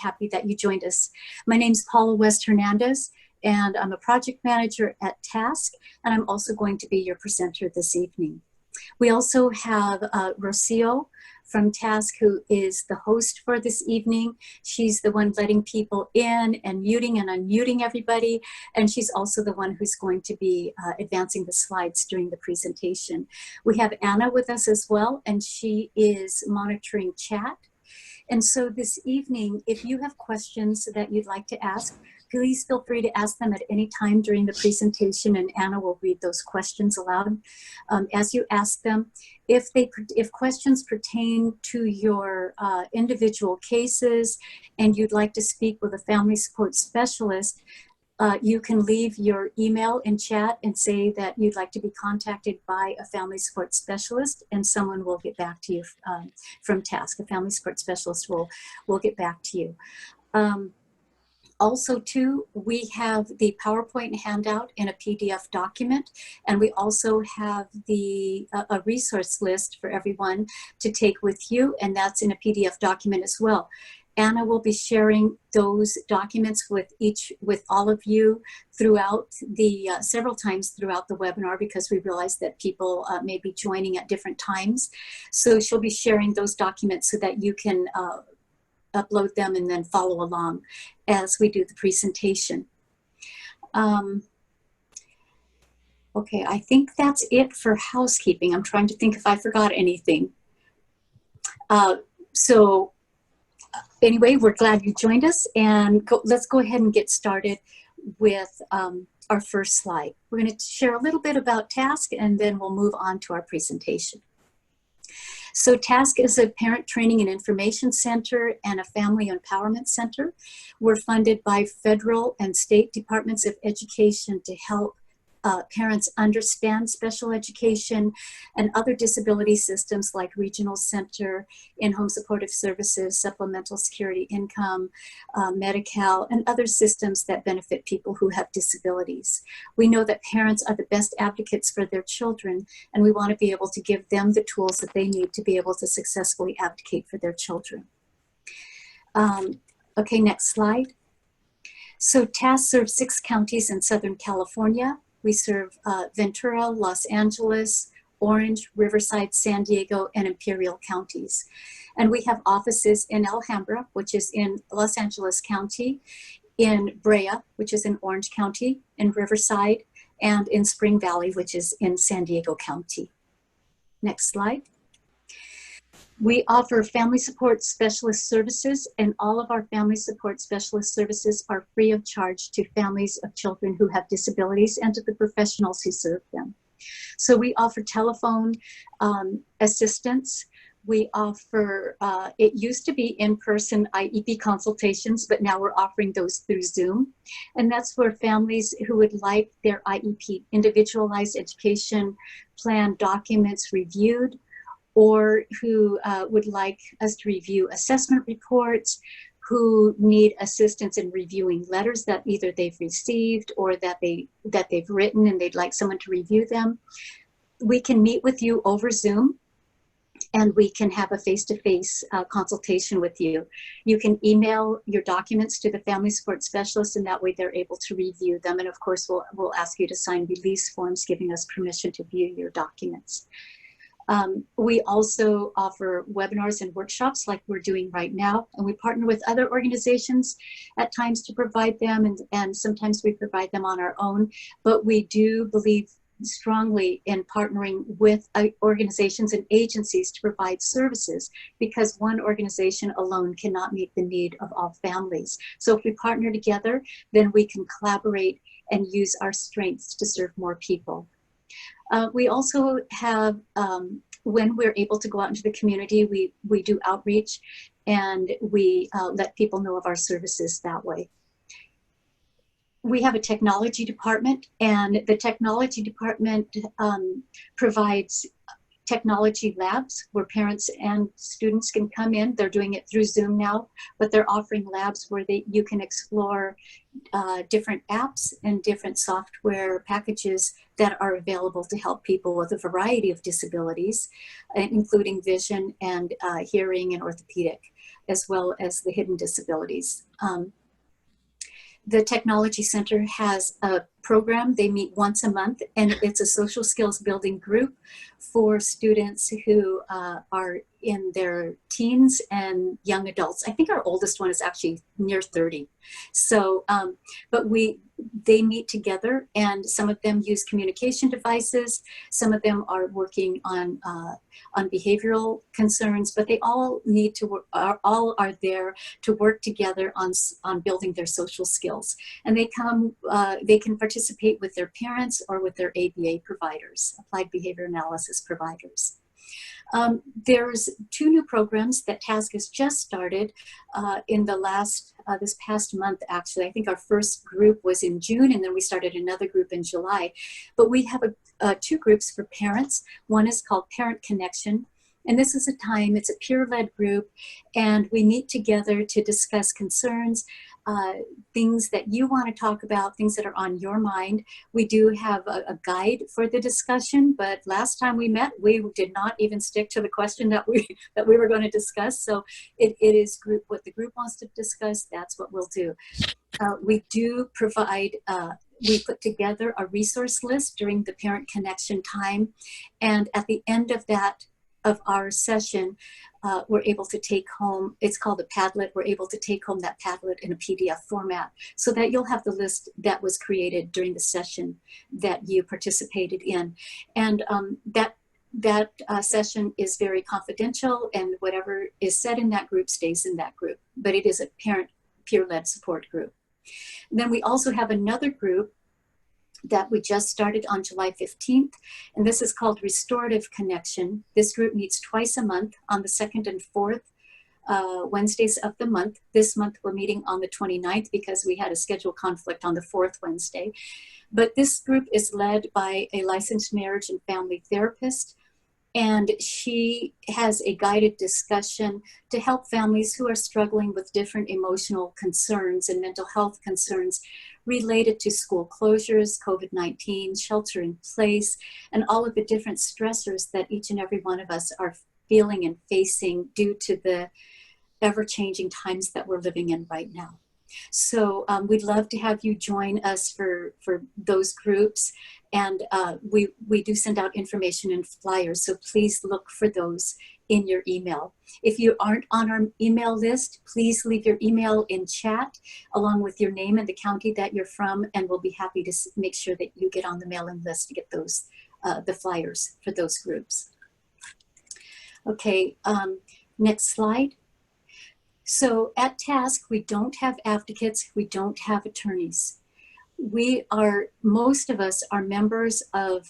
happy that you joined us. My name is Paula West Hernandez, and I'm a project manager at TASC, and I'm also going to be your presenter this evening. We also have Rocio from TASC, who is the host for this evening. She's the one letting people in and muting and unmuting everybody, and she's also the one who's going to be advancing the slides during the presentation. We have Anna with us as well, and she is monitoring chat. And so this evening, if you have questions that you'd like to ask, please feel free to ask them at any time during the presentation, and Anna will read those questions aloud as you ask them. If questions pertain to your individual cases and you'd like to speak with a family support specialist, you can leave your email in chat and say that you'd like to be contacted by a family support specialist, and someone will get back to you from TASC. A family support specialist will get back to you. Also, too, we have the PowerPoint handout in a PDF document, and we also have a resource list for everyone to take with you, and that's in a PDF document as well. Anna will be sharing those documents with all of you throughout the several times throughout the webinar, because we realize that people may be joining at different times. So she'll be sharing those documents so that you can upload them and then follow along as we do the presentation. Okay, I think that's it for housekeeping. I'm trying to think if I forgot anything. Anyway, we're glad you joined us, and let's go ahead and get started with our first slide. We're going to share a little bit about TASC, and then we'll move on to our presentation. So TASC is a parent training and information center and a family empowerment center. We're funded by federal and state departments of education to help parents understand special education and other disability systems like regional center, in-home supportive services, supplemental security income, Medi-Cal, and other systems that benefit people who have disabilities. We know that parents are the best advocates for their children, and we want to be able to give them the tools that they need to be able to successfully advocate for their children. Okay, next slide. So TASC serves 6 counties in Southern California. We serve Ventura, Los Angeles, Orange, Riverside, San Diego, and Imperial counties. And we have offices in Alhambra, which is in Los Angeles County, in Brea, which is in Orange County, in Riverside, and in Spring Valley, which is in San Diego County. Next slide. We offer family support specialist services, and all of our family support specialist services are free of charge to families of children who have disabilities and to the professionals who serve them. So we offer telephone assistance. We offer, it used to be in-person IEP consultations, but now we're offering those through Zoom. And that's where families who would like their IEP, individualized education plan documents, reviewed, or who would like us to review assessment reports, who need assistance in reviewing letters that either they've received or that they've written and they'd like someone to review them. We can meet with you over Zoom, and we can have a face-to-face consultation with you. You can email your documents to the family support specialist, and that way they're able to review them. And of course, we'll ask you to sign release forms giving us permission to view your documents. We also offer webinars and workshops like we're doing right now, and we partner with other organizations at times to provide them, and sometimes we provide them on our own, but we do believe strongly in partnering with organizations and agencies to provide services, because one organization alone cannot meet the need of all families. So if we partner together, then we can collaborate and use our strengths to serve more people. We also have, when we're able to go out into the community, we do outreach, and we let people know of our services that way. We have a technology department, and the technology department provides technology labs where parents and students can come in. They're doing it through Zoom now, but they're offering labs where you can explore different apps and different software packages that are available to help people with a variety of disabilities, including vision and hearing and orthopedic. as well as the hidden disabilities. The Technology Center has a program. They meet once a month, and it's a social skills building group for students who are in their teens and young adults. I think our oldest one is actually near 30. So, but they meet together, and some of them use communication devices. Some of them are working on behavioral concerns, but they all need to work, all are there to work together on building their social skills. And they can participate with their parents or with their ABA providers, applied behavior analysis providers. There's 2 new programs that TASC has just started in the this past month, actually. I think our first group was in June, and then we started another group in July. But we have 2 groups for parents. One is called Parent Connection. And this is it's a peer-led group, and we meet together to discuss concerns, things that you want to talk about, things that are on your mind. We do have a guide for the discussion, but last time we met, we did not even stick to the question that we were going to discuss. So it is what the group wants to discuss, that's what we'll do. We do provide, we put together a resource list during the Parent Connection time, and at the end of our session, we're able to take home, it's called a Padlet, we're able to take home that Padlet in a PDF format so that you'll have the list that was created during the session that you participated in. And that session is very confidential, and whatever is said in that group stays in that group, but it is a parent peer-led support group. Then we also have another group that we just started on July 15th, and this is called Restorative Connection. This group meets twice a month on the 2nd and 4th Wednesdays of the month. This month we're meeting on the 29th because we had a schedule conflict on the 4th Wednesday. But this group is led by a licensed marriage and family therapist, and she has a guided discussion to help families who are struggling with different emotional concerns and mental health concerns related to school closures, COVID-19, shelter in place, and all of the different stressors that each and every one of us are feeling and facing due to the ever-changing times that we're living in right now. So we'd love to have you join us for those groups, and we do send out information and flyers, so please look for those in your email. If you aren't on our email list, please leave your email in chat along with your name and the county that you're from, and we'll be happy to make sure that you get on the mailing list to get those the flyers for those groups. Okay, next slide. So at TASC, we don't have advocates, we don't have attorneys. Most of us are members of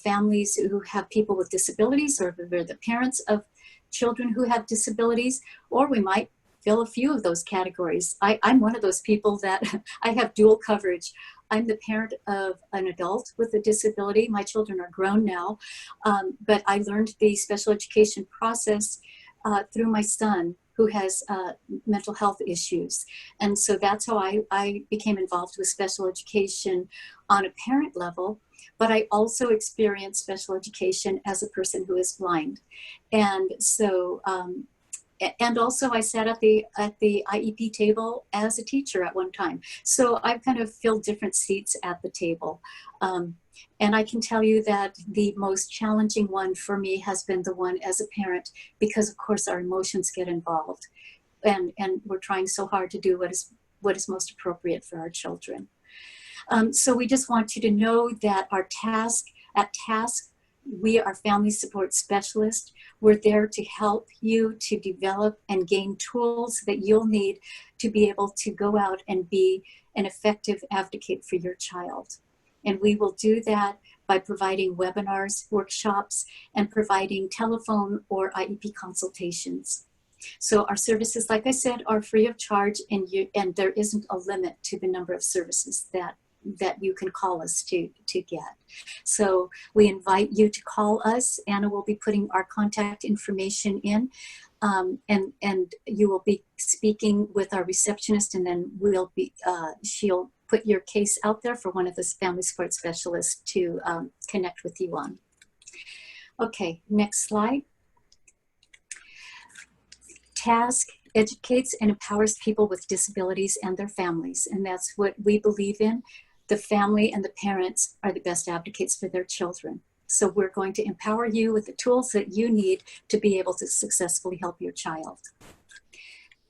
families who have people with disabilities, or they're the parents of children who have disabilities, or we might fill a few of those categories. I'm one of those people that I have dual coverage. I'm the parent of an adult with a disability. My children are grown now, but I learned the special education process through my son, who has mental health issues. And so that's how I became involved with special education on a parent level, but I also experienced special education as a person who is blind. And so, and also I sat at the IEP table as a teacher at one time. So I've kind of filled different seats at the table. And I can tell you that the most challenging one for me has been the one as a parent, because of course our emotions get involved, and we're trying so hard to do what is most appropriate for our children. So we just want you to know that at TASC, we are family support specialists. We're there to help you to develop and gain tools that you'll need to be able to go out and be an effective advocate for your child. And we will do that by providing webinars, workshops, and providing telephone or IEP consultations. So our services, like I said, are free of charge, and there isn't a limit to the number of services that you can call us to get. So we invite you to call us. Anna will be putting our contact information in, and you will be speaking with our receptionist, and then she'll put your case out there for one of the family support specialists to connect with you on. Okay, next slide. TASK educates and empowers people with disabilities and their families, and that's what we believe in. The family and the parents are the best advocates for their children. So we're going to empower you with the tools that you need to be able to successfully help your child.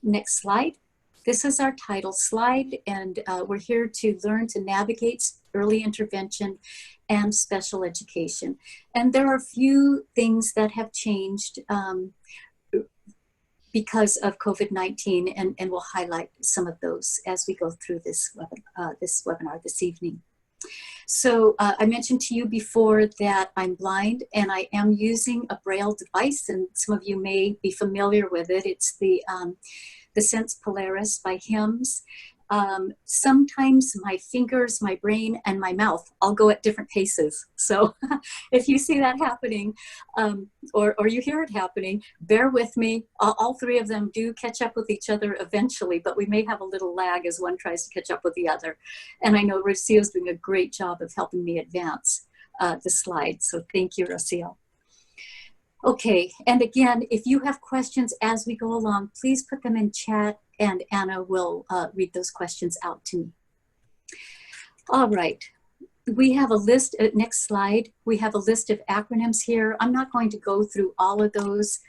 Next slide. This is our title slide, and we're here to learn to navigate early intervention and special education. And there are a few things that have changed because of COVID-19, and we'll highlight some of those as we go through this webinar this evening. So I mentioned to you before that I'm blind, and I am using a Braille device, and some of you may be familiar with it. It's the Sense Polaris by HIMSS. Sometimes my fingers, my brain, and my mouth all go at different paces. So if you see that happening, or you hear it happening, bear with me. All three of them do catch up with each other eventually, but we may have a little lag as one tries to catch up with the other. And I know Rocio's doing a great job of helping me advance the slides. So thank you, Rocio. Okay, and again, if you have questions as we go along, please put them in chat and Anna will read those questions out to me. All right, we have a list, next slide, we have a list of acronyms here. I'm not going to go through all of those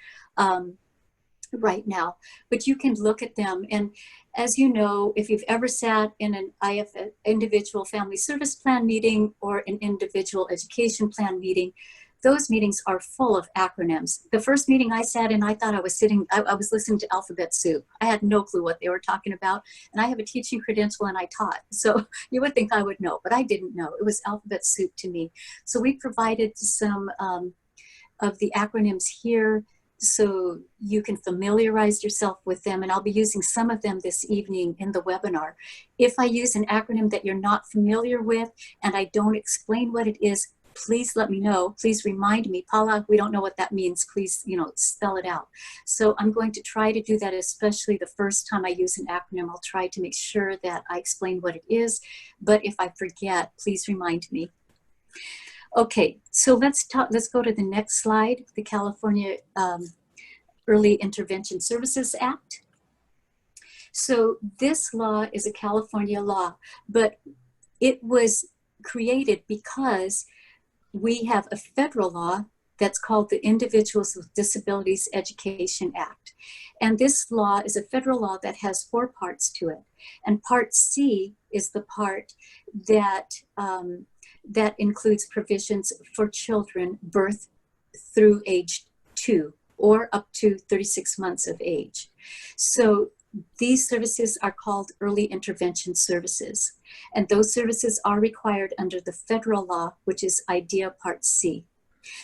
right now, but you can look at them. And as you know, if you've ever sat in an IFSP, individual family service plan meeting, or an individual education plan meeting, those meetings are full of acronyms. The first meeting I sat in, I thought I was listening to alphabet soup. I had no clue what they were talking about. And I have a teaching credential and I taught. So you would think I would know, but I didn't know. It was alphabet soup to me. So we provided some of the acronyms here so you can familiarize yourself with them. And I'll be using some of them this evening in the webinar. If I use an acronym that you're not familiar with and I don't explain what it is, please let me know. Please remind me, Paula, we don't know what that means. Please, spell it out. So I'm going to try to do that, especially the first time I use an acronym. I'll try to make sure that I explain what it is. But if I forget, please remind me. Okay, so let's go to the next slide, the California Early Intervention Services Act. So this law is a California law, but it was created because we have a federal law that's called the Individuals with Disabilities Education Act. And this law is a federal law that has 4 parts to it. And Part C is the part that, that includes provisions for children birth through age 2 or up to 36 months of age. So these services are called early intervention services, and those services are required under the federal law, which is IDEA Part C.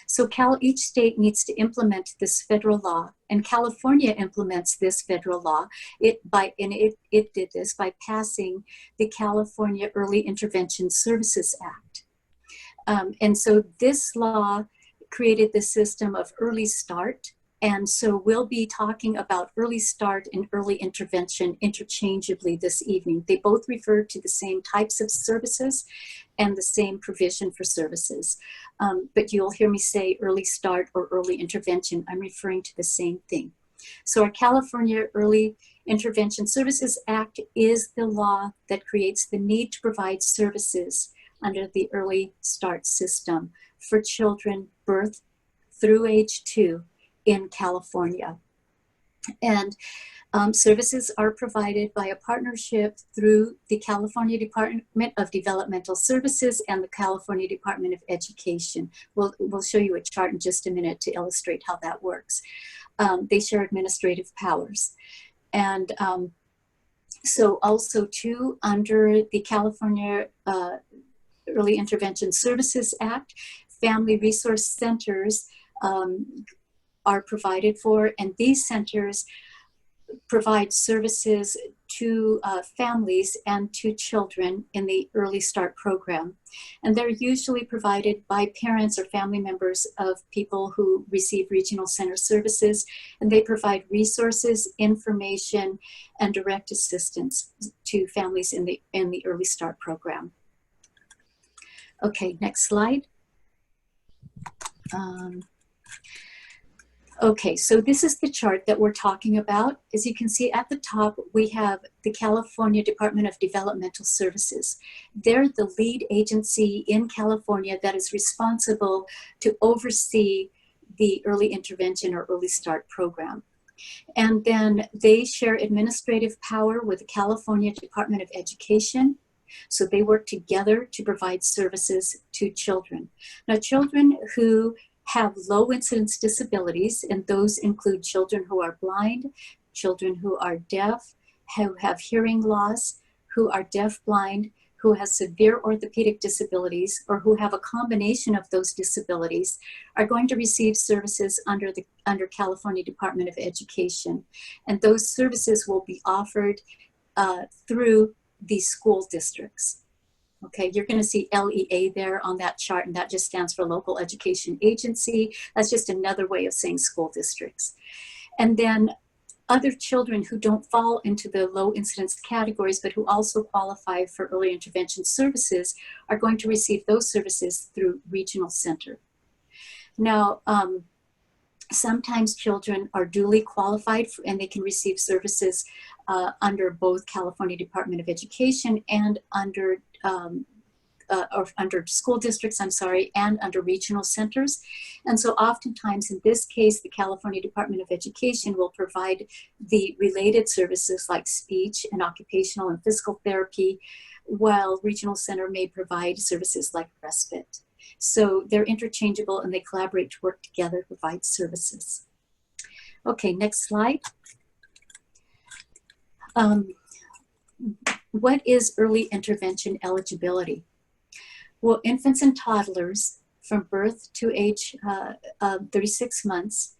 So each state needs to implement this federal law, and California implements this federal law. It did this by passing the California Early Intervention Services Act. And so this law created the system of early start. And so we'll be talking about early start and early intervention interchangeably this evening. They both refer to the same types of services and the same provision for services. But you'll hear me say early start or early intervention. I'm referring to the same thing. So our California Early Intervention Services Act is the law that creates the need to provide services under the early start system for children birth through age 2 in California. And services are provided by a partnership through the California Department of Developmental Services and the California Department of Education. We'll show you a chart in just a minute to illustrate how that works. They share administrative powers. And so also too, under the California Early Intervention Services Act, family resource centers are provided for, and these centers provide services to families and to children in the Early Start program. And they're usually provided by parents or family members of people who receive regional center services, and they provide resources, information, and direct assistance to families in the Early Start program. Okay, next slide. Okay, so this is the chart that we're talking about. As you can see at the top, we have the California Department of Developmental Services. They're the lead agency in California that is responsible to oversee the early intervention or early start program. And then they share administrative power with the California Department of Education. So they work together to provide services to children. Now, children who have low incidence disabilities, and those include children who are blind, children who are deaf, who have hearing loss, who are deaf-blind, who has severe orthopedic disabilities, or who have a combination of those disabilities, are going to receive services under California Department of Education. And those services will be offered through the school districts. Okay, you're going to see LEA there on that chart, and that just stands for Local Education Agency. That's just another way of saying school districts. And then other children who don't fall into the low incidence categories, but who also qualify for early intervention services, are going to receive those services through regional center. Now, sometimes children are duly qualified and they can receive services under both California Department of Education and under school districts, and under regional centers. And so oftentimes in this case, the California Department of Education will provide the related services like speech and occupational and physical therapy, while regional center may provide services like respite. So they're interchangeable and they collaborate to work together to provide services. Okay, next slide. What is early intervention eligibility? Well, infants and toddlers from birth to age 36 months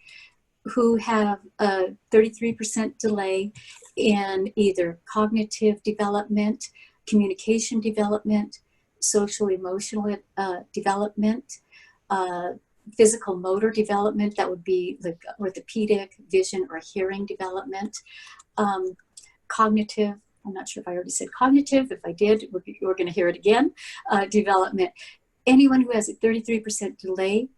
who have a 33% delay in either cognitive development, communication development, social emotional development, physical motor development, that would be like orthopedic, vision, or hearing development, cognitive, I'm not sure if I already said cognitive. If I did, we're going to hear it again. Development. Anyone who has a 33% delay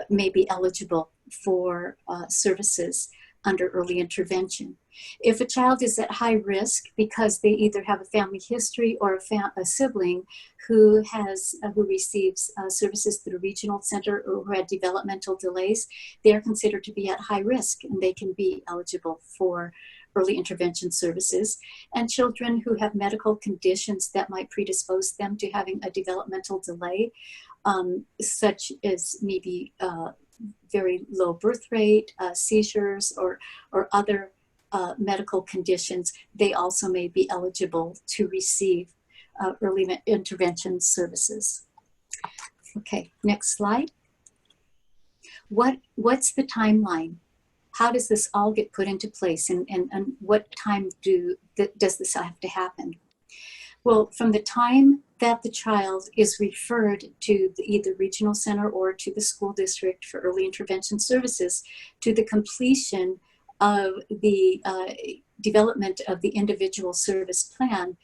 may be eligible for services under early intervention. If a child is at high risk because they either have a family history or a sibling who receives services through regional center or who had developmental delays, they are considered to be at high risk and they can be eligible for early intervention services. And children who have medical conditions that might predispose them to having a developmental delay, such as maybe very low birth rate, seizures, or other medical conditions, they also may be eligible to receive early intervention services. Okay, next slide. What's the timeline? How does this all get put into place, and what time does this have to happen? Well, from the time that the child is referred to either regional center or to the school district for early intervention services, to the completion of the development of the individual service plan,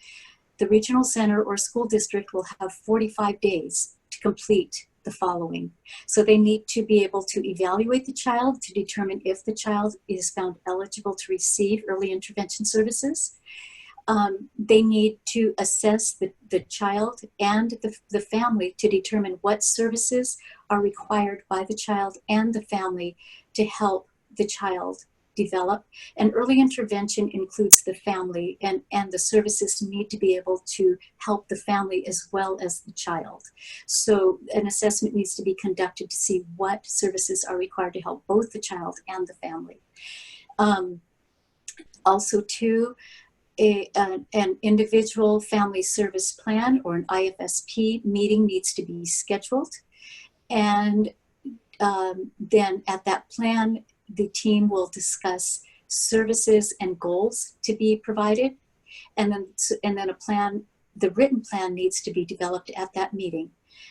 the regional center or school district will have 45 days to complete the following. So they need to be able to evaluate the child to determine if the child is found eligible to receive early intervention services. They need to assess the child and the family to determine what services are required by the child and the family to help the child develop. And early intervention includes the family, and the services need to be able to help the family as well as the child. So an assessment needs to be conducted to see what services are required to help both the child and the family. Also too, an individual family service plan or an IFSP meeting needs to be scheduled. And then at that plan, the team will discuss services and goals to be provided. And then a plan, the written plan needs to be developed at that meeting.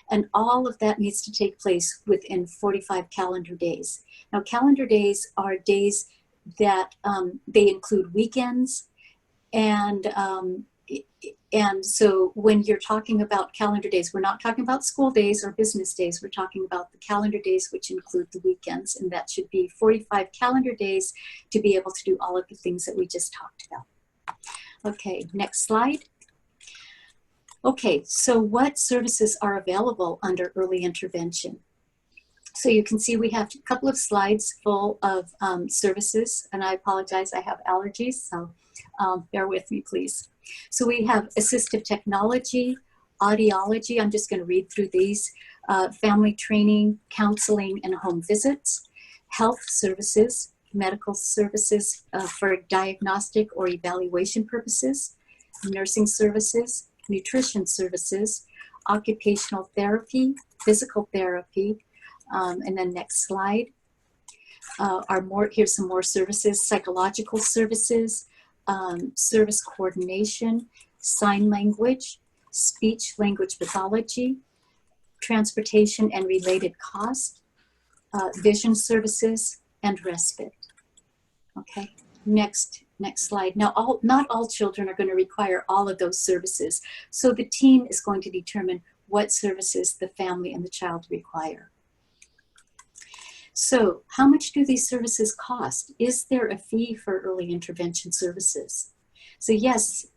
And all of that needs to take place within 45 calendar days. Now, calendar days are days that they include weekends and And so when you're talking about calendar days, we're not talking about school days or business days. We're talking about the calendar days, which include the weekends. And that should be 45 calendar days to be able to do all of the things that we just talked about. Okay, next slide. Okay, so what services are available under early intervention? So you can see we have a couple of slides full of services, and I apologize, I have allergies, so bear with me, please. So we have assistive technology, audiology, I'm just going to read through these, family training, counseling, and home visits, health services, medical services for diagnostic or evaluation purposes, nursing services, nutrition services, occupational therapy, physical therapy, and then next slide. Here's some more services: psychological services, service coordination, sign language, speech language pathology, transportation and related cost, vision services, and respite. Okay, next slide. Now, not all children are going to require all of those services, so the team is going to determine what services the family and the child require. So how much do these services cost? Is there a fee for early intervention services? So yes,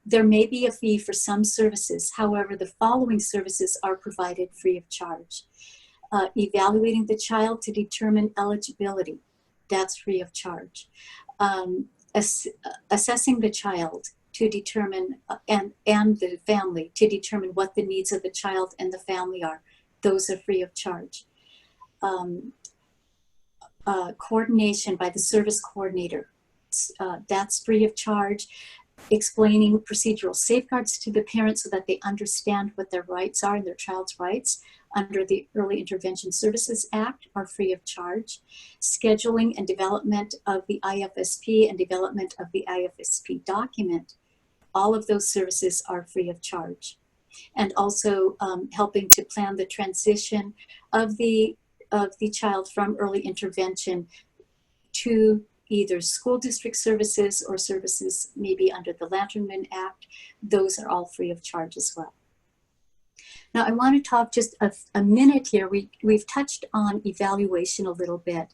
there may be a fee for some services. However, the following services are provided free of charge. Evaluating the child to determine eligibility, that's free of charge. Assessing the child to determine, and the family to determine what the needs of the child and the family are, those are free of charge. Coordination by the service coordinator, that's free of charge. Explaining procedural safeguards to the parents so that they understand what their rights are and their child's rights under the Early Intervention Services Act are free of charge. Scheduling and development of the IFSP and development of the IFSP document, all of those services are free of charge. And also helping to plan the transition of the child from early intervention to either school district services or services maybe under the Lanternman Act. Those are all free of charge as well. Now I want to talk just a minute here. We've touched on evaluation a little bit.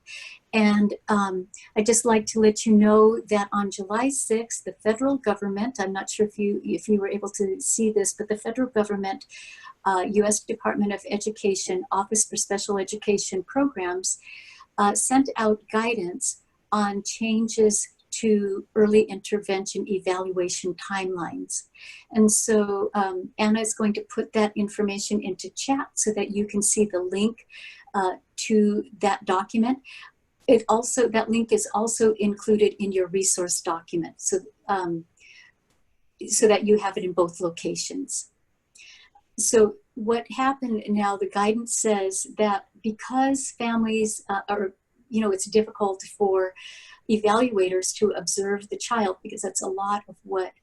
And I'd just like to let you know that on July 6th, the federal government, I'm not sure if you were able to see this, but the federal government, U.S. Department of Education, Office for Special Education Programs, sent out guidance on changes to early intervention evaluation timelines. And so Anna is going to put that information into chat so that you can see the link to that document. That link is also included in your resource document, so that you have it in both locations. So what happened now, the guidance says that because families it's difficult for evaluators to observe the child, because that's a lot of what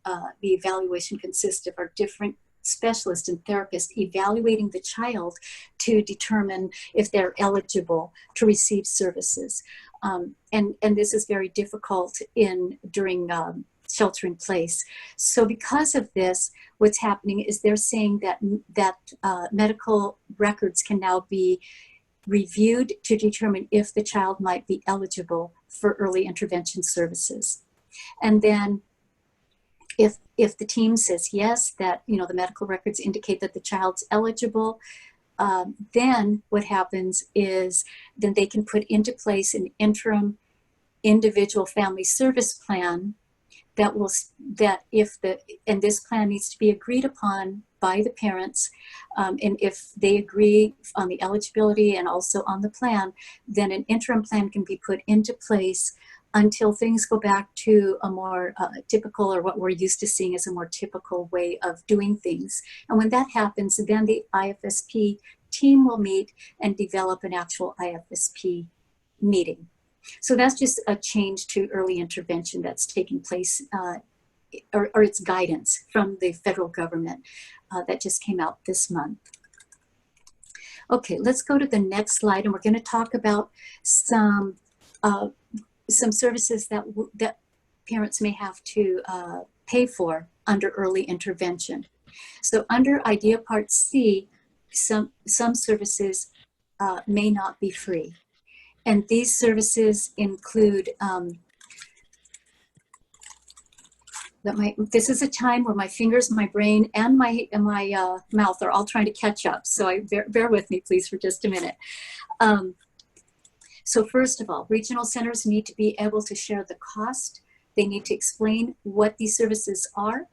the evaluation consists of, are different specialists and therapists evaluating the child to determine if they're eligible to receive services. And this is very difficult during shelter in place. So because of this, what's happening is they're saying that medical records can now be reviewed to determine if the child might be eligible for early intervention services. And then if the team says yes, that the medical records indicate that the child's eligible, then what happens is then they can put into place an interim individual family service plan and this plan needs to be agreed upon by the parents, and if they agree on the eligibility and also on the plan, then an interim plan can be put into place until things go back to a more typical, or what we're used to seeing as a more typical way of doing things. And when that happens, then the IFSP team will meet and develop an actual IFSP meeting. So that's just a change to early intervention that's taking place, or its guidance from the federal government that just came out this month. Okay, let's go to the next slide, and we're going to talk about some services that parents may have to pay for under early intervention. So under IDEA Part C, some services may not be free. And these services include, this is a time where my fingers, my brain, and my mouth are all trying to catch up. So bear with me, please, for just a minute. So first of all, regional centers need to be able to share the cost. They need to explain what these services are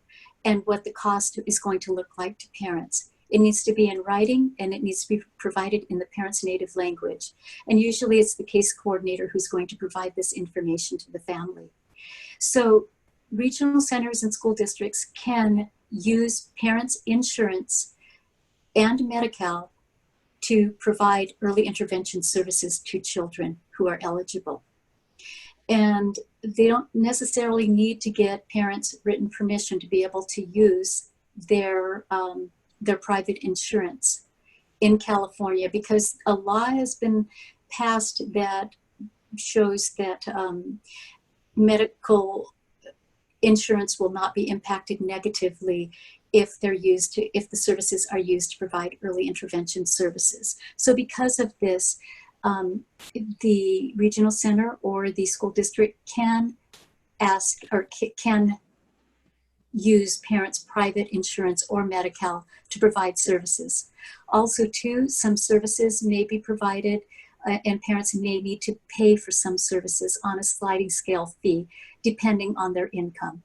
and what the cost is going to look like to parents. It needs to be in writing, and it needs to be provided in the parent's native language. And usually it's the case coordinator who's going to provide this information to the family. So regional centers and school districts can use parents' insurance and Medi-Cal to provide early intervention services to children who are eligible. And they don't necessarily need to get parents' written permission to be able to use their private insurance in California, because a law has been passed that shows that medical insurance will not be impacted negatively if the services are used to provide early intervention services. So because of this, the regional center or the school district can ask or can use parents' private insurance or Medi-Cal to provide services. Also too, some services may be provided and parents may need to pay for some services on a sliding scale fee depending on their income.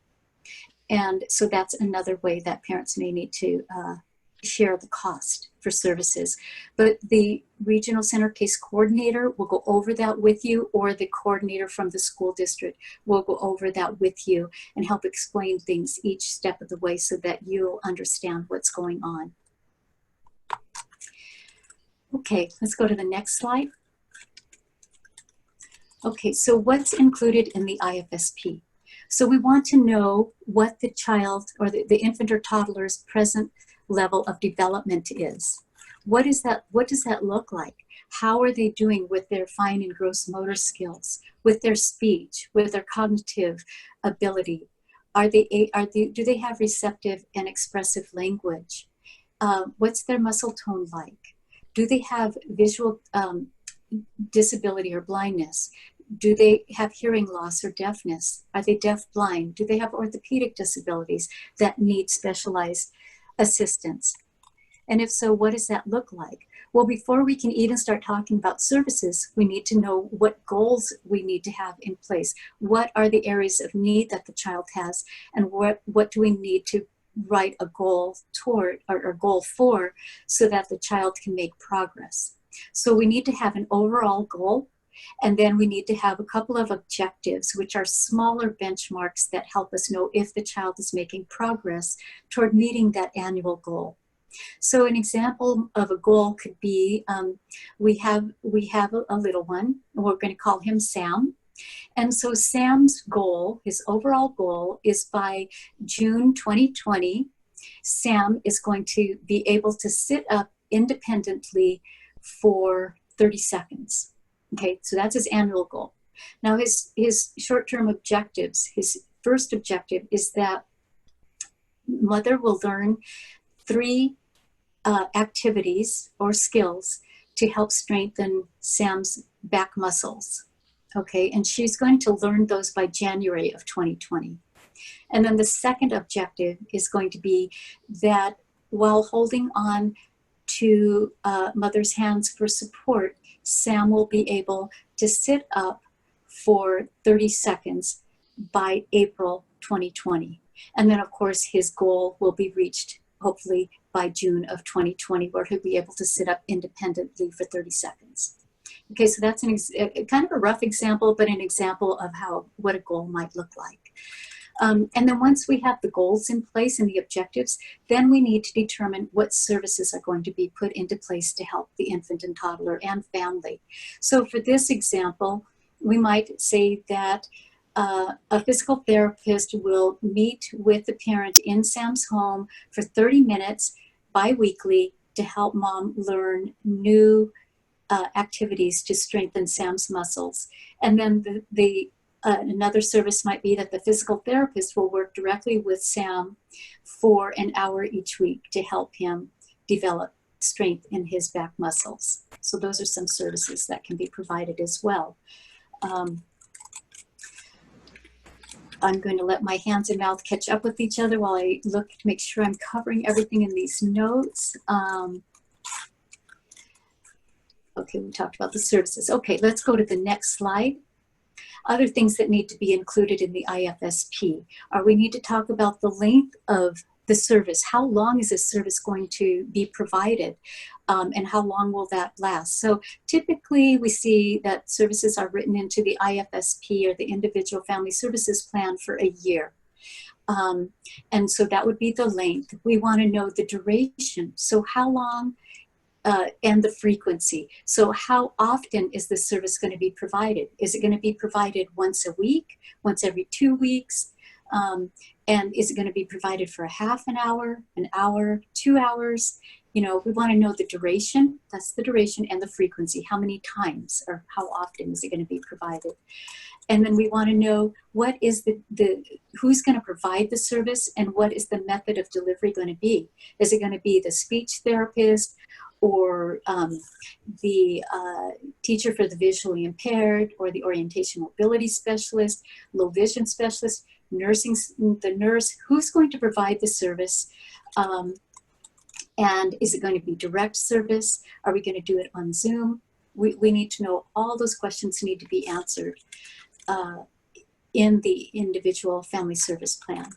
And so that's another way that parents may need to share the cost for services. But the regional center case coordinator will go over that with you, or the coordinator from the school district will go over that with you and help explain things each step of the way so that you'll understand what's going on. Okay, let's go to the next slide. Okay, so what's included in the IFSP? So we want to know what the child or the infant or toddler's present level of development is. What does that look like? How are they doing with their fine and gross motor skills, with their speech, with their cognitive ability? Do they have receptive and expressive language? What's their muscle tone like? Do they have visual disability or blindness? Do they have hearing loss or deafness? Are they deaf-blind? Do they have orthopedic disabilities that need specialized assistance? And if so, what does that look like? Well, before we can even start talking about services, we need to know what goals we need to have in place. What are the areas of need that the child has, and what do we need to write a goal toward or goal for so that the child can make progress? So we need to have an overall goal. And then we need to have a couple of objectives, which are smaller benchmarks that help us know if the child is making progress toward meeting that annual goal. So an example of a goal could be, we have a little one, and we're going to call him Sam. And so Sam's goal, his overall goal, is by June 2020, Sam is going to be able to sit up independently for 30 seconds. Okay, so that's his annual goal. Now his short-term objectives, his first objective is that mother will learn 3 activities or skills to help strengthen Sam's back muscles. Okay, and she's going to learn those by January of 2020. And then the second objective is going to be that while holding on to mother's hands for support, Sam will be able to sit up for 30 seconds by April 2020. And then, of course, his goal will be reached, hopefully, by June of 2020, where he'll be able to sit up independently for 30 seconds. Okay, so that's kind of a rough example, but an example of what a goal might look like. And then once we have the goals in place and the objectives, then we need to determine what services are going to be put into place to help the infant and toddler and family. So for this example, we might say that a physical therapist will meet with the parent in Sam's home for 30 minutes bi-weekly to help mom learn new activities to strengthen Sam's muscles. And then the Another service might be that the physical therapist will work directly with Sam for an hour each week to help him develop strength in his back muscles. So those are some services that can be provided as well. I'm going to let my hands and mouth catch up with each other while I look to make sure I'm covering everything in these notes. Okay, we talked about the services. Okay, let's go to the next slide. Other things that need to be included in the IFSP are we need to talk about the length of the service. How long is this service going to be provided? And how long will that last? So typically we see that services are written into the IFSP or the Individual Family Services Plan for a year. And so that would be the length. We want to know the duration. So how long and the frequency. So how often is this service going to be provided? Is it going to be provided once a week, once every 2 weeks? And is it going to be provided for a half an hour, 2 hours? You know, we want to know the duration, that's the duration, and the frequency. How many times or how often is it going to be provided? And then we want to know what is who's going to provide the service and what is the method of delivery going to be? Is it going to be the speech therapist or the teacher for the visually impaired or the orientation mobility specialist, low vision specialist, the nurse? Who's going to provide the service? And is it going to be direct service? Are we going to do it on Zoom? We need to know. All those questions need to be answered in the individual family service plan.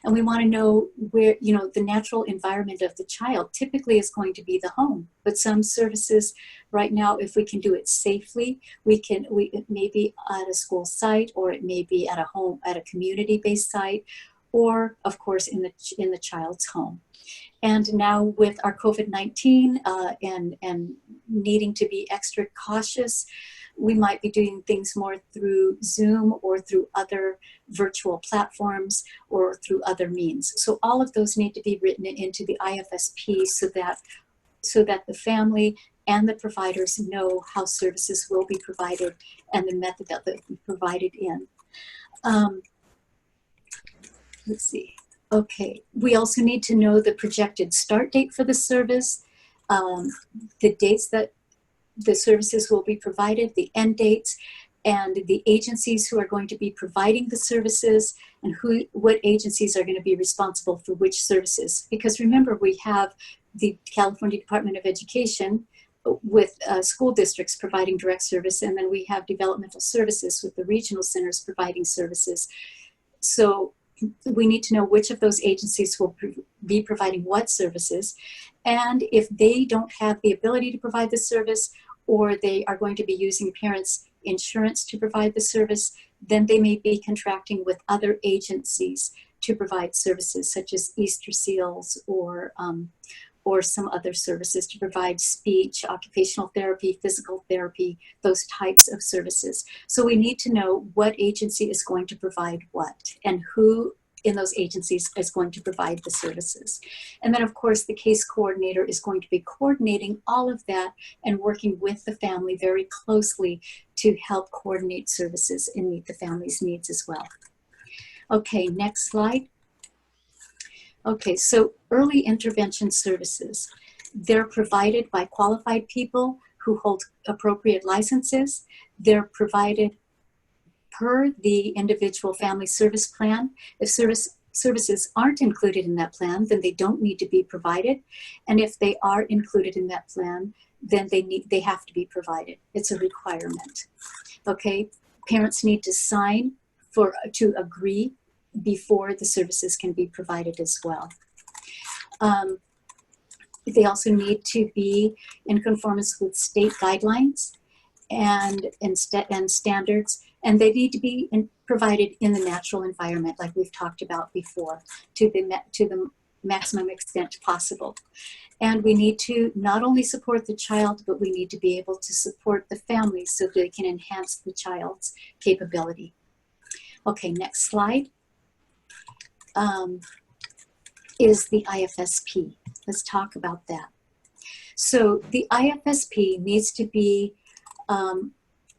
And we want to know where, you know, the natural environment of the child typically is going to be the home. But some services right now, if we can do it safely, it may be at a school site, or it may be at a home, at a community-based site, or of course in the child's home. And now with our COVID-19 and needing to be extra cautious, we might be doing things more through Zoom or through other virtual platforms or through other means. So all of those need to be written into the IFSP so that the family and the providers know how services will be provided and the method that they'll be provided in. Let's see. Okay, we also need to know the projected start date for the service, the dates that the services will be provided, the end dates, and the agencies who are going to be providing the services, and what agencies are going to be responsible for which services. Because remember, we have the California Department of Education with school districts providing direct service, and then we have developmental services with the regional centers providing services. So we need to know which of those agencies will be providing what services. And if they don't have the ability to provide the service, or they are going to be using parents' insurance to provide the service, then they may be contracting with other agencies to provide services such as Easter Seals or some other services to provide speech, occupational therapy, physical therapy, those types of services. So we need to know what agency is going to provide what and who in those agencies is going to provide the services. And then of course the case coordinator is going to be coordinating all of that and working with the family very closely to help coordinate services and meet the family's needs as well. Okay, next slide. Okay, so early intervention services. They're provided by qualified people who hold appropriate licenses. They're provided per the individual family service plan. If services aren't included in that plan, then they don't need to be provided. And if they are included in that plan, then they have to be provided. It's a requirement. Okay, parents need to sign to agree before the services can be provided as well. They also need to be in conformance with state guidelines and standards, and they need to be provided in the natural environment, like we've talked about before, to the maximum extent possible. And we need to not only support the child, but we need to be able to support the family so they can enhance the child's capability. Okay, next slide. Is the IFSP. Let's talk about that. So the IFSP needs to be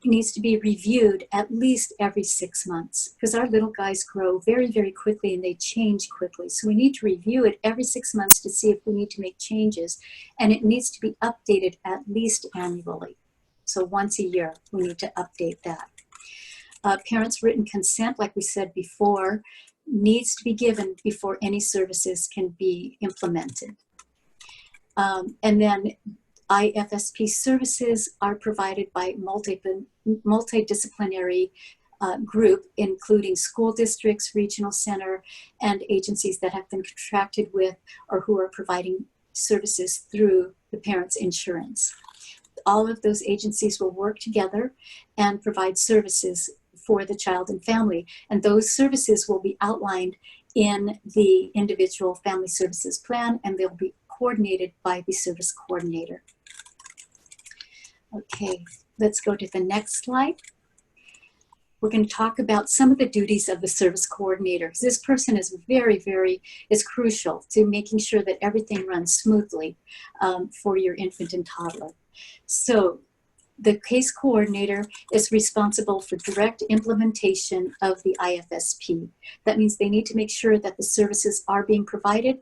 needs to be reviewed at least every 6 months, because our little guys grow very, very quickly and they change quickly. So we need to review it every 6 months to see if we need to make changes, and it needs to be updated at least annually. So once a year, we need to update that. Parents' written consent, like we said before, needs to be given before any services can be implemented. And then IFSP services are provided by multidisciplinary group, including school districts, regional center, and agencies that have been contracted with or who are providing services through the parents' insurance. All of those agencies will work together and provide services for the child and family, and those services will be outlined in the individual family services plan, and they'll be coordinated by the service coordinator. Okay, let's go to the next slide. We're going to talk about some of the duties of the service coordinator. This person is is crucial to making sure that everything runs smoothly for your infant and toddler. So the case coordinator is responsible for direct implementation of the IFSP. That means they need to make sure that the services are being provided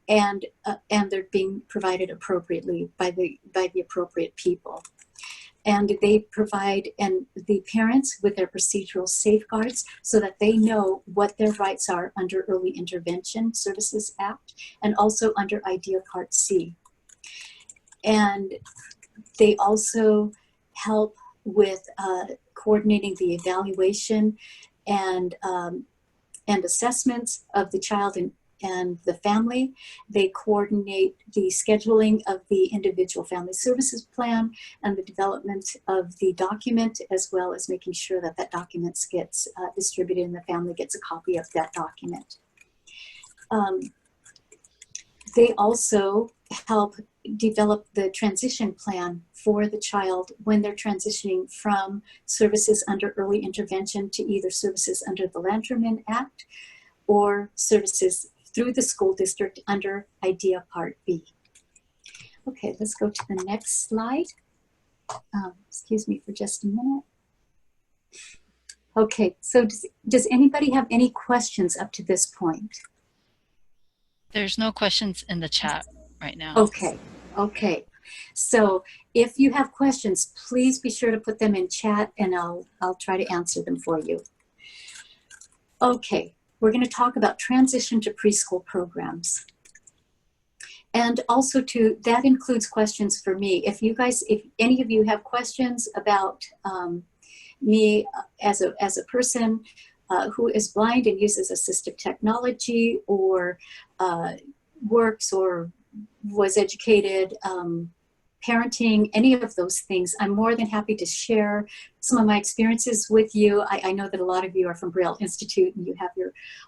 and they're being provided appropriately by the appropriate people. And they provide the parents with their procedural safeguards so that they know what their rights are under Early Intervention Services Act and also under IDEA Part C. And they also help with coordinating the evaluation and assessments of the child and the family. They coordinate the scheduling of the individual family services plan and the development of the document, as well as making sure that that document gets distributed and the family gets a copy of that document. They also help develop the transition plan for the child when they're transitioning from services under early intervention to either services under the Lanterman Act or services through the school district under IDEA Part B. Okay, let's go to the next slide. Excuse me for just a minute. Okay, so does anybody have any questions up to this point? There's no questions in the chat right now. Okay, okay. So if you have questions, please be sure to put them in chat and I'll try to answer them for you. Okay, we're going to talk about transition to preschool programs. And also that includes questions for me. If any of you have questions about me as a person who is blind and uses assistive technology or works or was educated, parenting, any of those things, I'm more than happy to share some of my experiences with you. I know that a lot of you are from Braille Institute and you have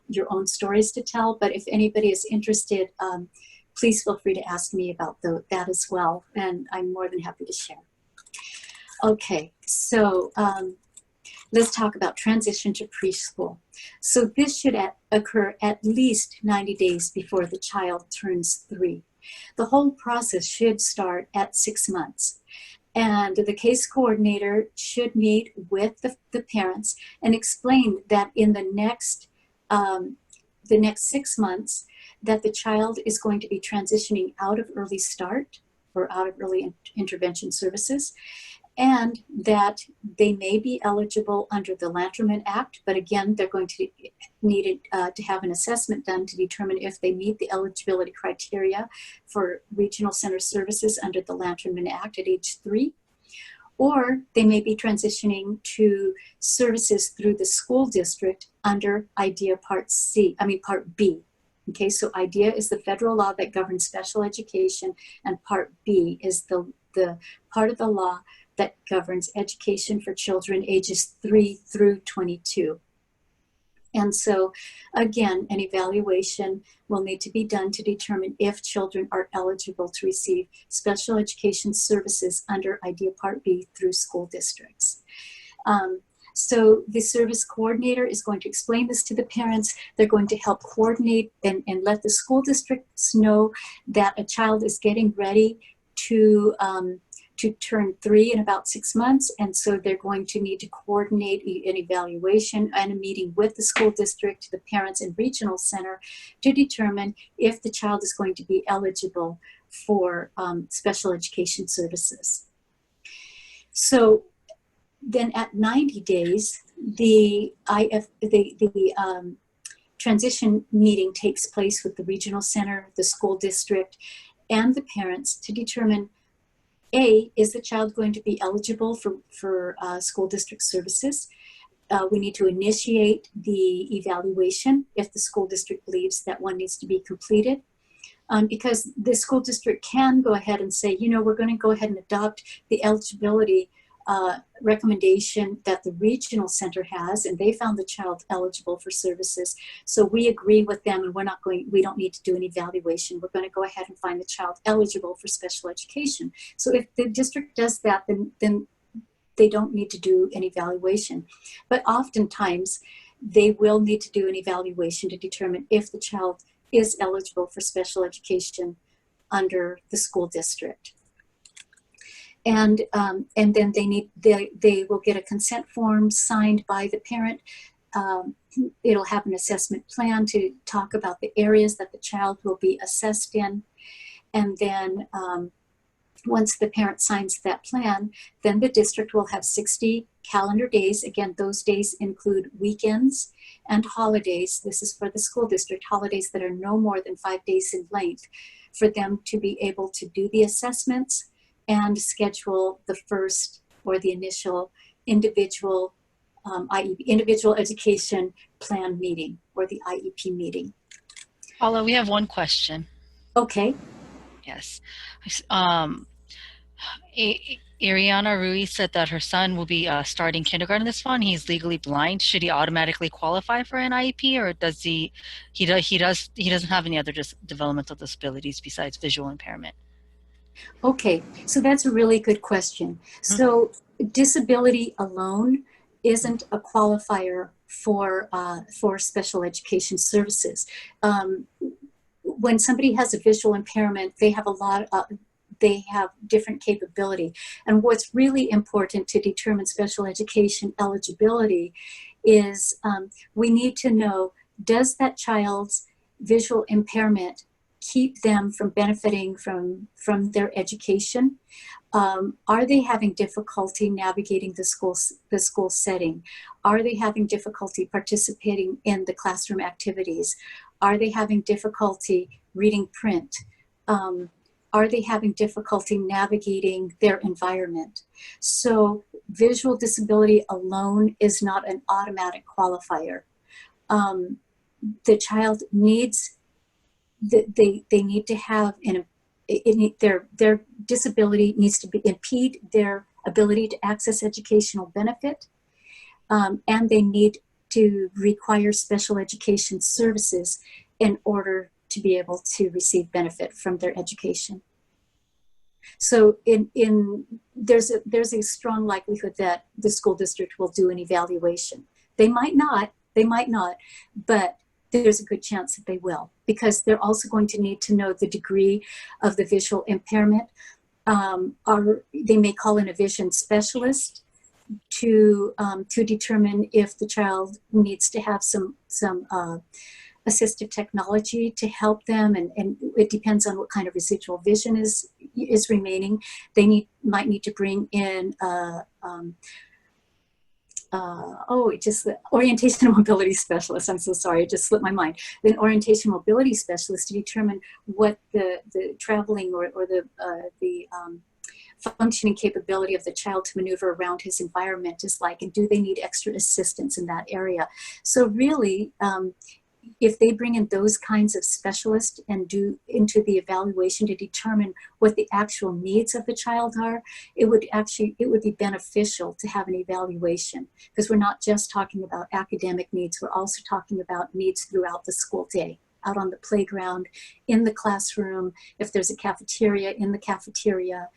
your own stories to tell, but if anybody is interested, please feel free to ask me about that as well, and I'm more than happy to share. Okay, so let's talk about transition to preschool. So this should occur at least 90 days before the child turns 3. The whole process should start at 6 months. And the case coordinator should meet with the parents and explain that in the next 6 months that the child is going to be transitioning out of early start or out of early intervention services, and that they may be eligible under the Lanterman Act, but again, they're going to need to have an assessment done to determine if they meet the eligibility criteria for regional center services under the Lanterman Act at age 3. Or they may be transitioning to services through the school district under IDEA Part B. Okay, so IDEA is the federal law that governs special education, and Part B is the part of the law that governs education for children ages 3 through 22. And so, again, an evaluation will need to be done to determine if children are eligible to receive special education services under IDEA Part B through school districts. So the service coordinator is going to explain this to the parents. They're going to help coordinate and let the school districts know that a child is getting ready to to turn 3 in about 6 months. And so they're going to need to coordinate an evaluation and a meeting with the school district, the parents and regional center to determine if the child is going to be eligible for special education services. So then at 90 days, the transition meeting takes place with the regional center, the school district, and the parents to determine, A, is the child going to be eligible for school district services? We need to initiate the evaluation if the school district believes that one needs to be completed. Because the school district can go ahead and say, you know, we're going to go ahead and adopt the eligibility recommendation that the regional center has, and they found the child eligible for services. So we agree with them, and we don't need to do an evaluation. We're going to go ahead and find the child eligible for special education. So if the district does that, then they don't need to do an evaluation. But oftentimes, they will need to do an evaluation to determine if the child is eligible for special education under the school district. And then they will get a consent form signed by the parent. It'll have an assessment plan to talk about the areas that the child will be assessed in. And then once the parent signs that plan, then the district will have 60 calendar days. Again, those days include weekends and holidays. This is for the school district, holidays that are no more than 5 days in length, for them to be able to do the assessments and schedule the first or the initial individual IEP, individual education plan meeting, or the IEP meeting. Paula, we have one question. Okay. Yes. Ariana Rui said that her son will be starting kindergarten this fall, and he's legally blind. Should he automatically qualify for an IEP, or does he doesn't have any other developmental disabilities besides visual impairment? Okay, so that's a really good question. So disability alone isn't a qualifier for special education services. When somebody has a visual impairment, they have they have different capability. And what's really important to determine special education eligibility is we need to know, does that child's visual impairment keep them from benefiting from their education? Are they having difficulty navigating the school setting? Are they having difficulty participating in the classroom activities? Are they having difficulty reading print? Are they having difficulty navigating their environment? So visual disability alone is not an automatic qualifier. The child needs, they need to have their disability needs to impede their ability to access educational benefit, and they need to require special education services in order to be able to receive benefit from their education. So there's a strong likelihood that the school district will do an evaluation. They might not, but there's a good chance that they will, because they're also going to need to know the degree of the visual impairment. They may call in a vision specialist to determine if the child needs to have some assistive technology to help them, and it depends on what kind of residual vision is remaining. They might need to bring in the orientation and mobility specialist. I'm so sorry, it just slipped my mind. An orientation mobility specialist to determine what the traveling or the functioning capability of the child to maneuver around his environment is like, and do they need extra assistance in that area? So really, if they bring in those kinds of specialists and do into the evaluation to determine what the actual needs of the child are, it would be beneficial to have an evaluation, because we're not just talking about academic needs, we're also talking about needs throughout the school day, out on the playground, in the classroom, if there's a cafeteria, in the cafeteria,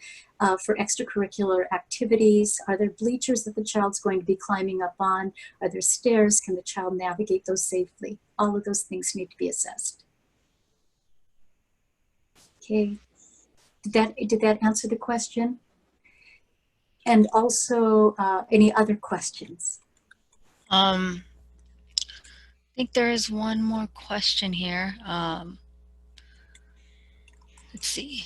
for extracurricular activities. Are there bleachers that the child's going to be climbing up on? Are there stairs? Can the child navigate those safely? All of those things need to be assessed. Okay, did that answer the question? And also, any other questions? I think there is one more question here. Let's see.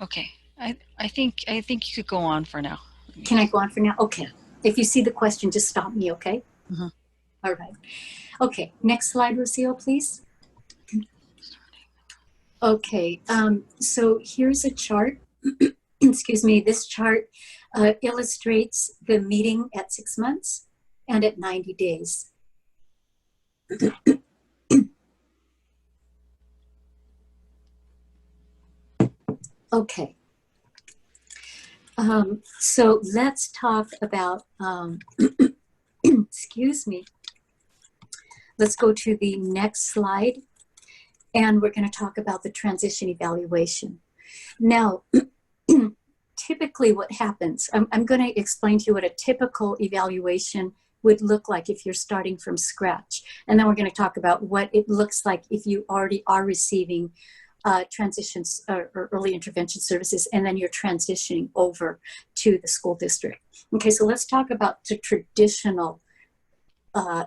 Okay. I think you could go on for now. Can I go on for now? Okay. If you see the question, just stop me, okay? Mhm. All right. Okay, next slide, Rocio, please. Okay, so here's a chart. Excuse me, this chart illustrates the meeting at 6 months and at 90 days. Okay. So let's talk about, excuse me. Let's go to the next slide, and we're going to talk about the transition evaluation. Now, typically what happens, I'm going to explain to you what a typical evaluation would look like if you're starting from scratch. And then we're going to talk about what it looks like if you already are receiving transitions or early intervention services, and then you're transitioning over to the school district. Okay, so let's talk about the traditional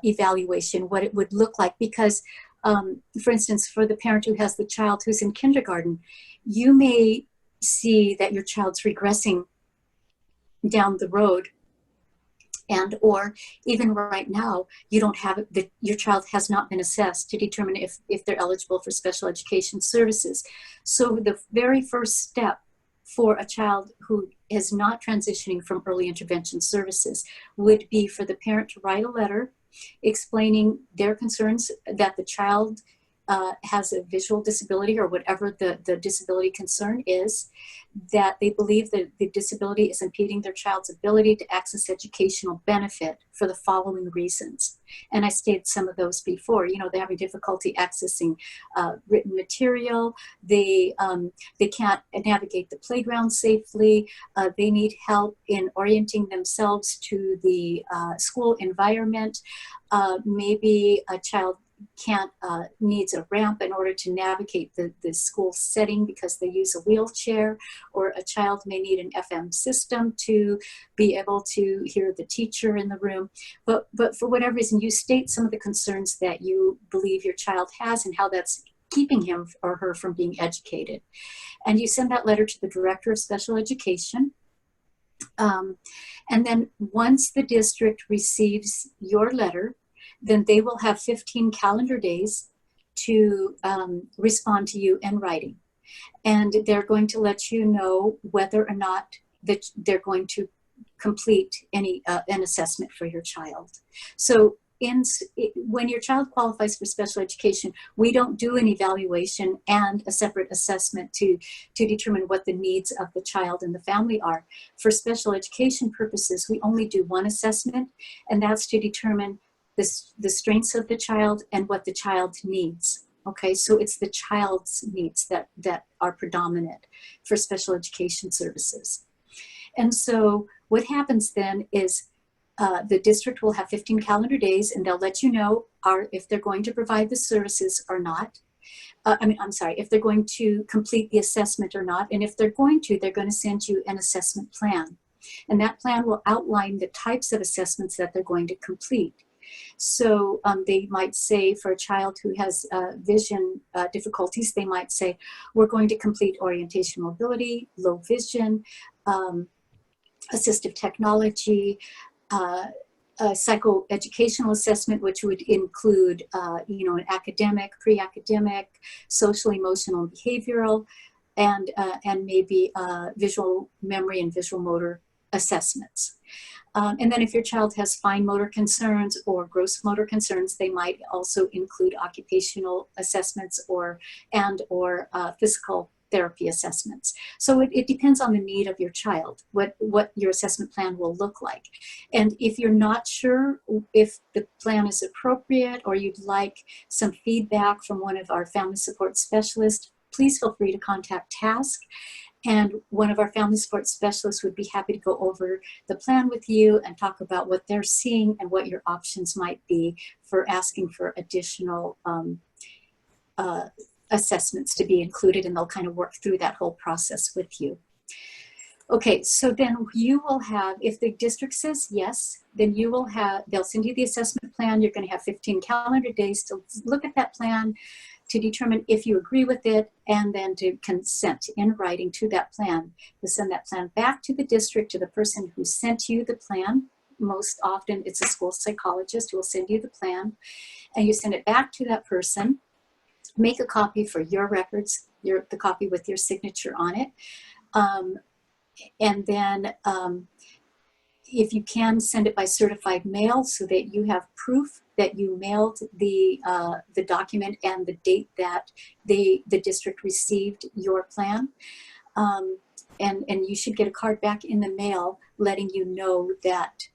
evaluation, what it would look like, because for instance, for the parent who has the child who's in kindergarten, you may see that your child's regressing down the road, and or even right now you don't have your child has not been assessed to determine if they're eligible for special education services. So the very first step for a child who is not transitioning from early intervention services would be for the parent to write a letter explaining their concerns that the child has a visual disability or whatever the disability concern is, that they believe that the disability is impeding their child's ability to access educational benefit for the following reasons. And I stated some of those before. You know, they're having difficulty accessing written material. They can't navigate the playground safely. They need help in orienting themselves to the school environment. Maybe a child needs a ramp in order to navigate the school setting because they use a wheelchair, or a child may need an FM system to be able to hear the teacher in the room. But for whatever reason, you state some of the concerns that you believe your child has and how that's keeping him or her from being educated. And you send that letter to the Director of Special Education. And then once the district receives your letter, then they will have 15 calendar days to respond to you in writing. And they're going to let you know whether or not that they're going to complete an assessment for your child. So when your child qualifies for special education, we don't do an evaluation and a separate assessment to determine what the needs of the child and the family are. For special education purposes, we only do one assessment, and that's to determine the strengths of the child and what the child needs. Okay, so it's the child's needs that are predominant for special education services. And so what happens then is the district will have 15 calendar days, and they'll let you know if they're going to provide the services or not. If they're going to complete the assessment or not. And if they're going to send you an assessment plan. And that plan will outline the types of assessments that they're going to complete. So they might say, for a child who has vision difficulties, they might say, we're going to complete orientation mobility, low vision, assistive technology, a psychoeducational assessment, which would include, an academic, pre-academic, social, emotional, and behavioral, and maybe visual memory and visual motor assessments. And then if your child has fine motor concerns or gross motor concerns, they might also include occupational assessments or physical therapy assessments. So it depends on the need of your child, what your assessment plan will look like. And if you're not sure if the plan is appropriate, or you'd like some feedback from one of our family support specialists, please feel free to contact TASK. And one of our family support specialists would be happy to go over the plan with you and talk about what they're seeing and what your options might be for asking for additional assessments to be included, and they'll kind of work through that whole process with you. Okay, so then you will have, if the district says yes, then you will have, they'll send you the assessment plan. You're going to have 15 calendar days to look at that plan, to determine if you agree with it, and then to consent in writing to that plan. You'll send that plan back to the district, to the person who sent you the plan. Most often it's a school psychologist who will send you the plan, and you send it back to that person. Make a copy for your records, the copy with your signature on it. And then if you can, send it by certified mail so that you have proof that you mailed the document and the date that the district received your plan. And you should get a card back in the mail letting you know that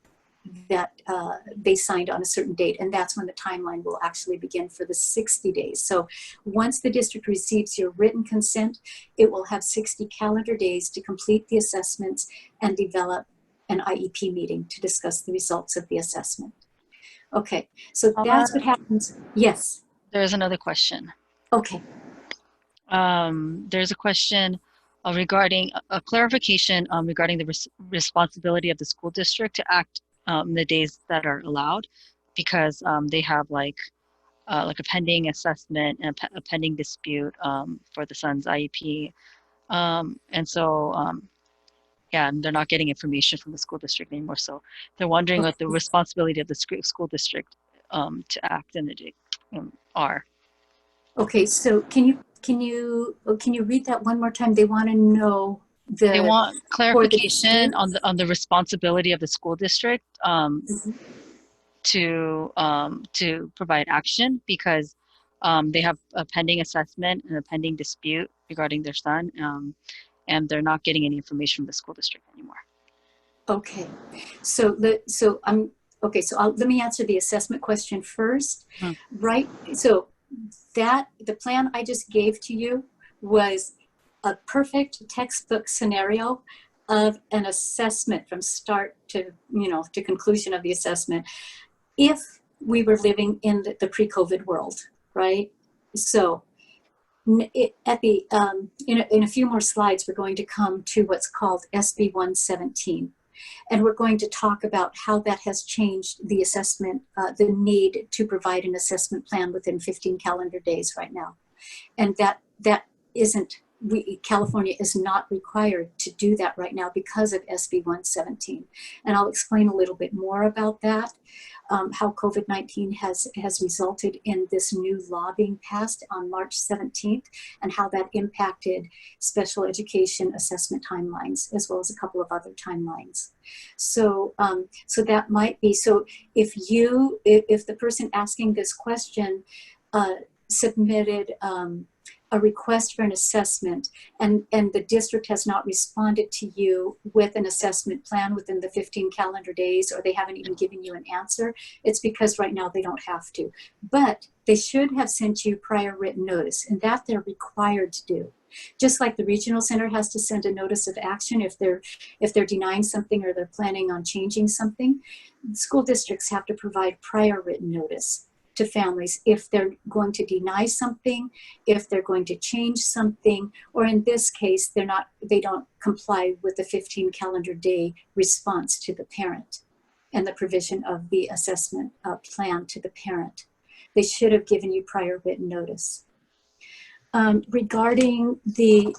they signed on a certain date, and that's when the timeline will actually begin for the 60 days. So once the district receives your written consent, it will have 60 calendar days to complete the assessments and develop an IEP meeting to discuss the results of the assessment. Okay, so that's what happens. Yes. There's another question. Okay. There's a question regarding a clarification regarding the responsibility of the school district to act the days that are allowed, because they have like a pending assessment and a pending dispute for the son's IEP, and so yeah, and they're not getting information from the school district anymore. So they're wondering what the responsibility of the school district to act in the day are. Okay, so can you read that one more time? They want to know they want clarification on the responsibility of the school district to provide action, because they have a pending assessment and a pending dispute regarding their son, and they're not getting any information from the school district anymore. Okay, so let me answer the assessment question first. Right, so the plan I just gave to you was a perfect textbook scenario of an assessment from start to conclusion of the assessment, if we were living in the pre-COVID world, right? So in a few more slides, we're going to come to what's called SB 117. And we're going to talk about how that has changed the assessment, the need to provide an assessment plan within 15 calendar days right now. And that isn't, California is not required to do that right now because of SB 117. And I'll explain a little bit more about that, how COVID-19 has resulted in this new law being passed on March 17th, and how that impacted special education assessment timelines, as well as a couple of other timelines. So, so that might be, so if the person asking this question submitted a request for an assessment, and the district has not responded to you with an assessment plan within the 15 calendar days, or they haven't even given you an answer, it's because right now they don't have to. But they should have sent you prior written notice, and that they're required to do. Just like the regional center has to send a notice of action if they're denying something or they're planning on changing something, school districts have to provide prior written notice to families if they're going to deny something, if they're going to change something, or in this case, they don't comply with the 15 calendar day response to the parent and the provision of the assessment plan to the parent. They should have given you prior written notice. Regarding the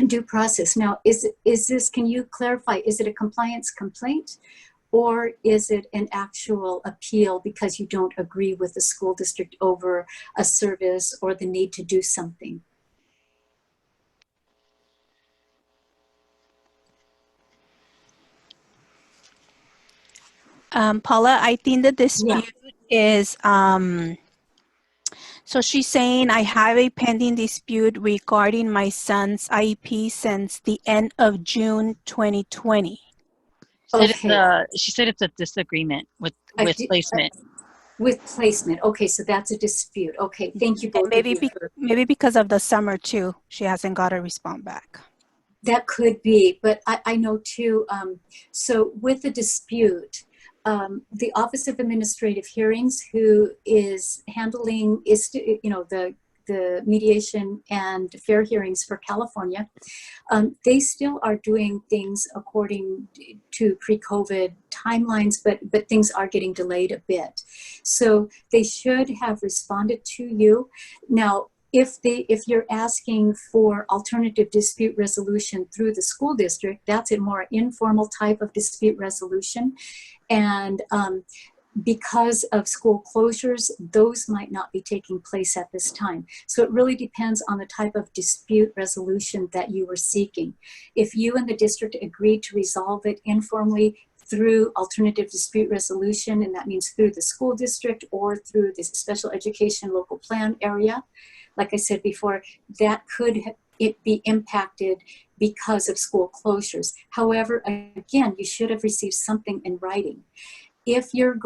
due process, now is this, can you clarify, is it a compliance complaint, or is it an actual appeal because you don't agree with the school district over a service or the need to do something? Paula, I think the dispute is, so she's saying, I have a pending dispute regarding my son's IEP since the end of June 2020. She said it's a disagreement with placement. With placement. Okay, so that's a dispute. Okay, thank you both. Maybe because of the summer too, she hasn't got a response back. That could be, but I know too, so with the dispute, the Office of Administrative Hearings, who is handling, the mediation and fair hearings for California, they still are doing things according to pre-COVID timelines, but things are getting delayed a bit. So they should have responded to you. Now, if you're asking for alternative dispute resolution through the school district, that's a more informal type of dispute resolution. And because of school closures, those might not be taking place at this time. So it really depends on the type of dispute resolution that you were seeking. If you and the district agreed to resolve it informally through alternative dispute resolution, and that means through the school district or through the special education local plan area, like I said before, that could it be impacted because of school closures. However, again, you should have received something in writing. If you're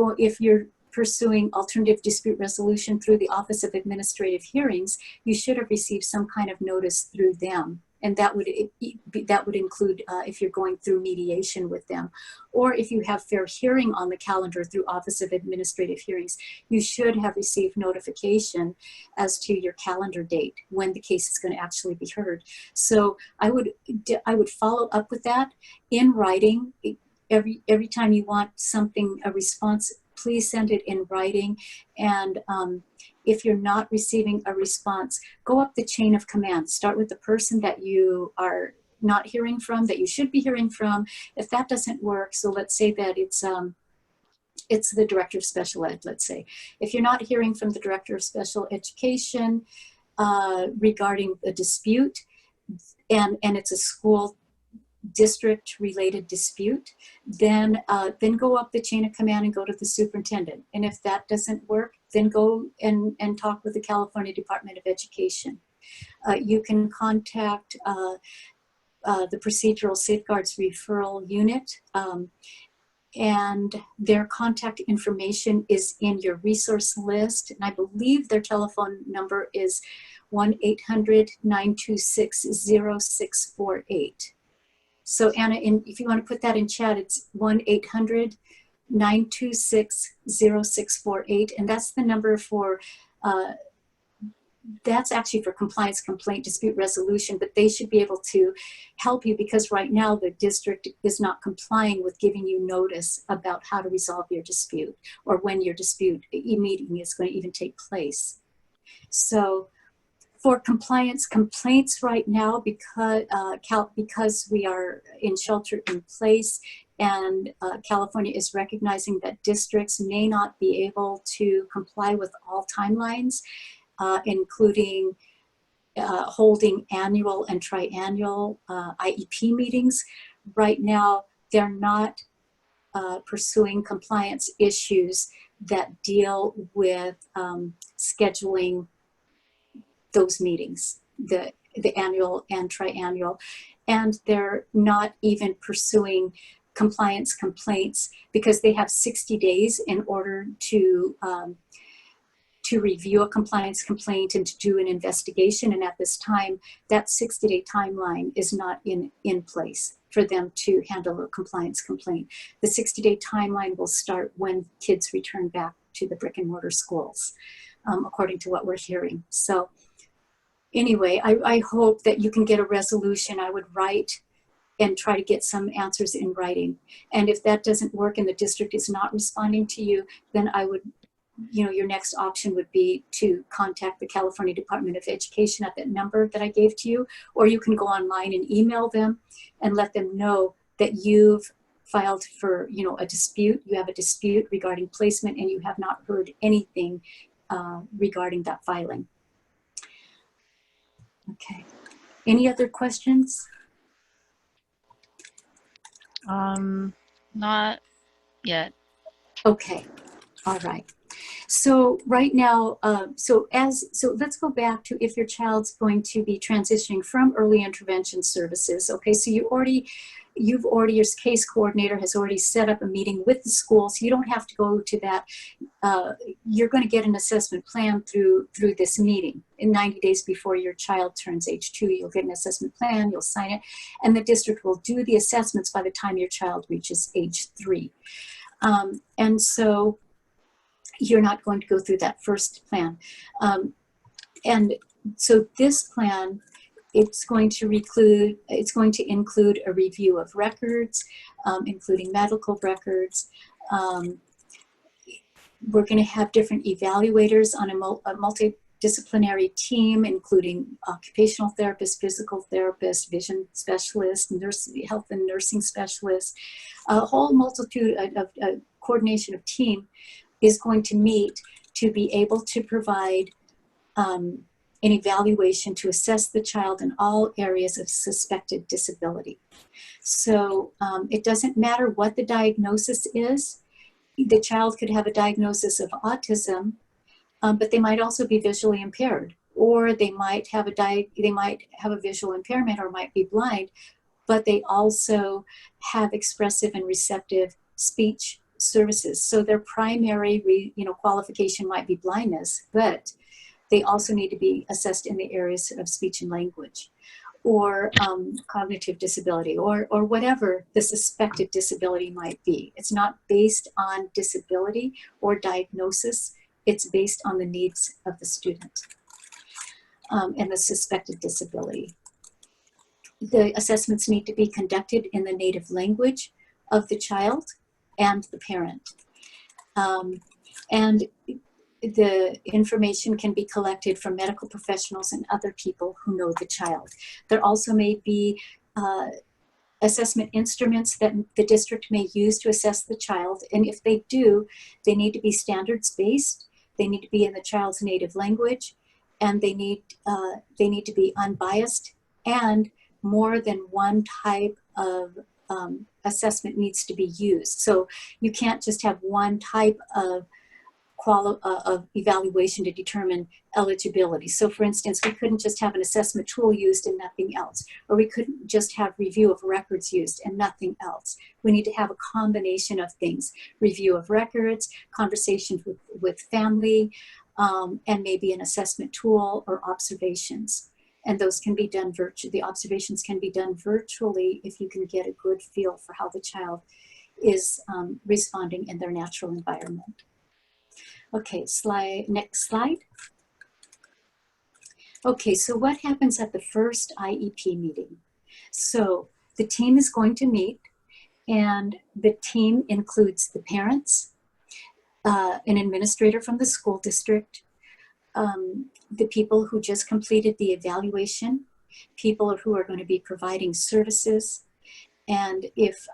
pursuing alternative dispute resolution through the Office of Administrative Hearings, you should have received some kind of notice through them. And that would include if you're going through mediation with them. Or if you have fair hearing on the calendar through Office of Administrative Hearings, you should have received notification as to your calendar date when the case is going to actually be heard. So I would follow up with that in writing. Every time you want something, a response, please send it in writing. And if you're not receiving a response, go up the chain of command. Start with the person that you are not hearing from, that you should be hearing from. If that doesn't work, so let's say that it's the director of special ed, let's say. If you're not hearing from the director of special education regarding a dispute, and it's a school district related dispute, then go up the chain of command and go to the superintendent. And if that doesn't work, then go and talk with the California Department of Education. You can contact the Procedural Safeguards Referral Unit, and their contact information is in your resource list. And I believe their telephone number is 1-800-926-0648. So Anna, if you want to put that in chat, it's 1-800-926-0648. And that's the number for, that's actually for compliance, complaint, dispute resolution, but they should be able to help you because right now the district is not complying with giving you notice about how to resolve your dispute or when your dispute meeting is going to even take place. So for compliance complaints right now, because we are in shelter in place and California is recognizing that districts may not be able to comply with all timelines, including holding annual and triennial IEP meetings. Right now, they're not pursuing compliance issues that deal with scheduling those meetings, the annual and triennial, and they're not even pursuing compliance complaints because they have 60 days in order to review a compliance complaint and to do an investigation. And at this time, that 60-day timeline is not in place for them to handle a compliance complaint. The 60-day timeline will start when kids return back to the brick and mortar schools, according to what we're hearing. So anyway, I hope that you can get a resolution. I would write and try to get some answers in writing. And if that doesn't work and the district is not responding to you, then I would, your next option would be to contact the California Department of Education at that number that I gave to you, or you can go online and email them and let them know that you've filed for, a dispute. You have a dispute regarding placement and you have not heard anything regarding that filing. Okay. Any other questions? Not yet. Okay. All right. So right now, so let's go back to if your child's going to be transitioning from early intervention services. Okay, so your case coordinator has already set up a meeting with the school, so you don't have to go to that. You're going to get an assessment plan through this meeting. In 90 days before your child turns age 2, you'll get an assessment plan, you'll sign it, and the district will do the assessments by the time your child reaches age 3. And so you're not going to go through that first plan. And so this plan, it's going to include a review of records, including medical records. We're going to have different evaluators on a multidisciplinary team, including occupational therapists, physical therapists, vision specialists, health and nursing specialists. A whole multitude of coordination of team is going to meet to be able to provide an evaluation to assess the child in all areas of suspected disability. So it doesn't matter what the diagnosis is. The child could have a diagnosis of autism, but they might also be visually impaired, or they might have a visual impairment or might be blind, but they also have expressive and receptive speech services. So their primary qualification might be blindness, but they also need to be assessed in the areas of speech and language, or cognitive disability, or whatever the suspected disability might be. It's not based on disability or diagnosis. It's based on the needs of the student and the suspected disability. The assessments need to be conducted in the native language of the child and the parent. And the information can be collected from medical professionals and other people who know the child. There also may be assessment instruments that the district may use to assess the child. And if they do, they need to be standards-based. They need to be in the child's native language, and they need to be unbiased, and more than one type of assessment needs to be used. So you can't just have one type of evaluation to determine eligibility. So for instance, we couldn't just have an assessment tool used and nothing else, or we couldn't just have review of records used and nothing else. We need to have a combination of things: review of records, conversations with family, and maybe an assessment tool or observations. And those can be done virtually. The observations can be done virtually if you can get a good feel for how the child is responding in their natural environment. Okay, next slide. Okay, so what happens at the first IEP meeting? So the team is going to meet, and the team includes the parents, an administrator from the school district, the people who just completed the evaluation, people who are going to be providing services, and if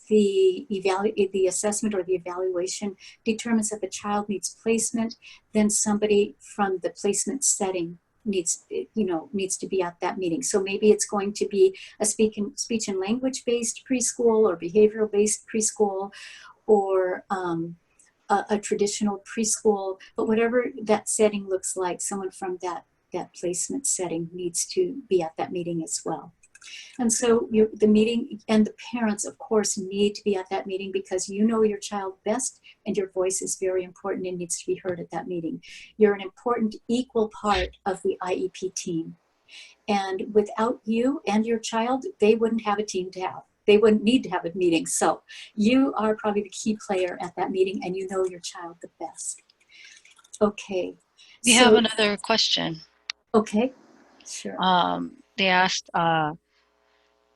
the assessment or the evaluation determines that the child needs placement, then somebody from the placement setting needs to be at that meeting. So maybe it's going to be a speech and language based preschool, or behavioral based preschool, or a traditional preschool, but whatever that setting looks like, someone from that placement setting needs to be at that meeting as well. And so the meeting and the parents, of course, need to be at that meeting, because you know your child best, and your voice is very important and needs to be heard at that meeting. You're an important equal part of the IEP team. And without you and your child, they wouldn't have a team to have. They wouldn't need to have a meeting. So you are probably the key player at that meeting, and you know your child the best. Okay. We have another question. Okay, sure. They asked,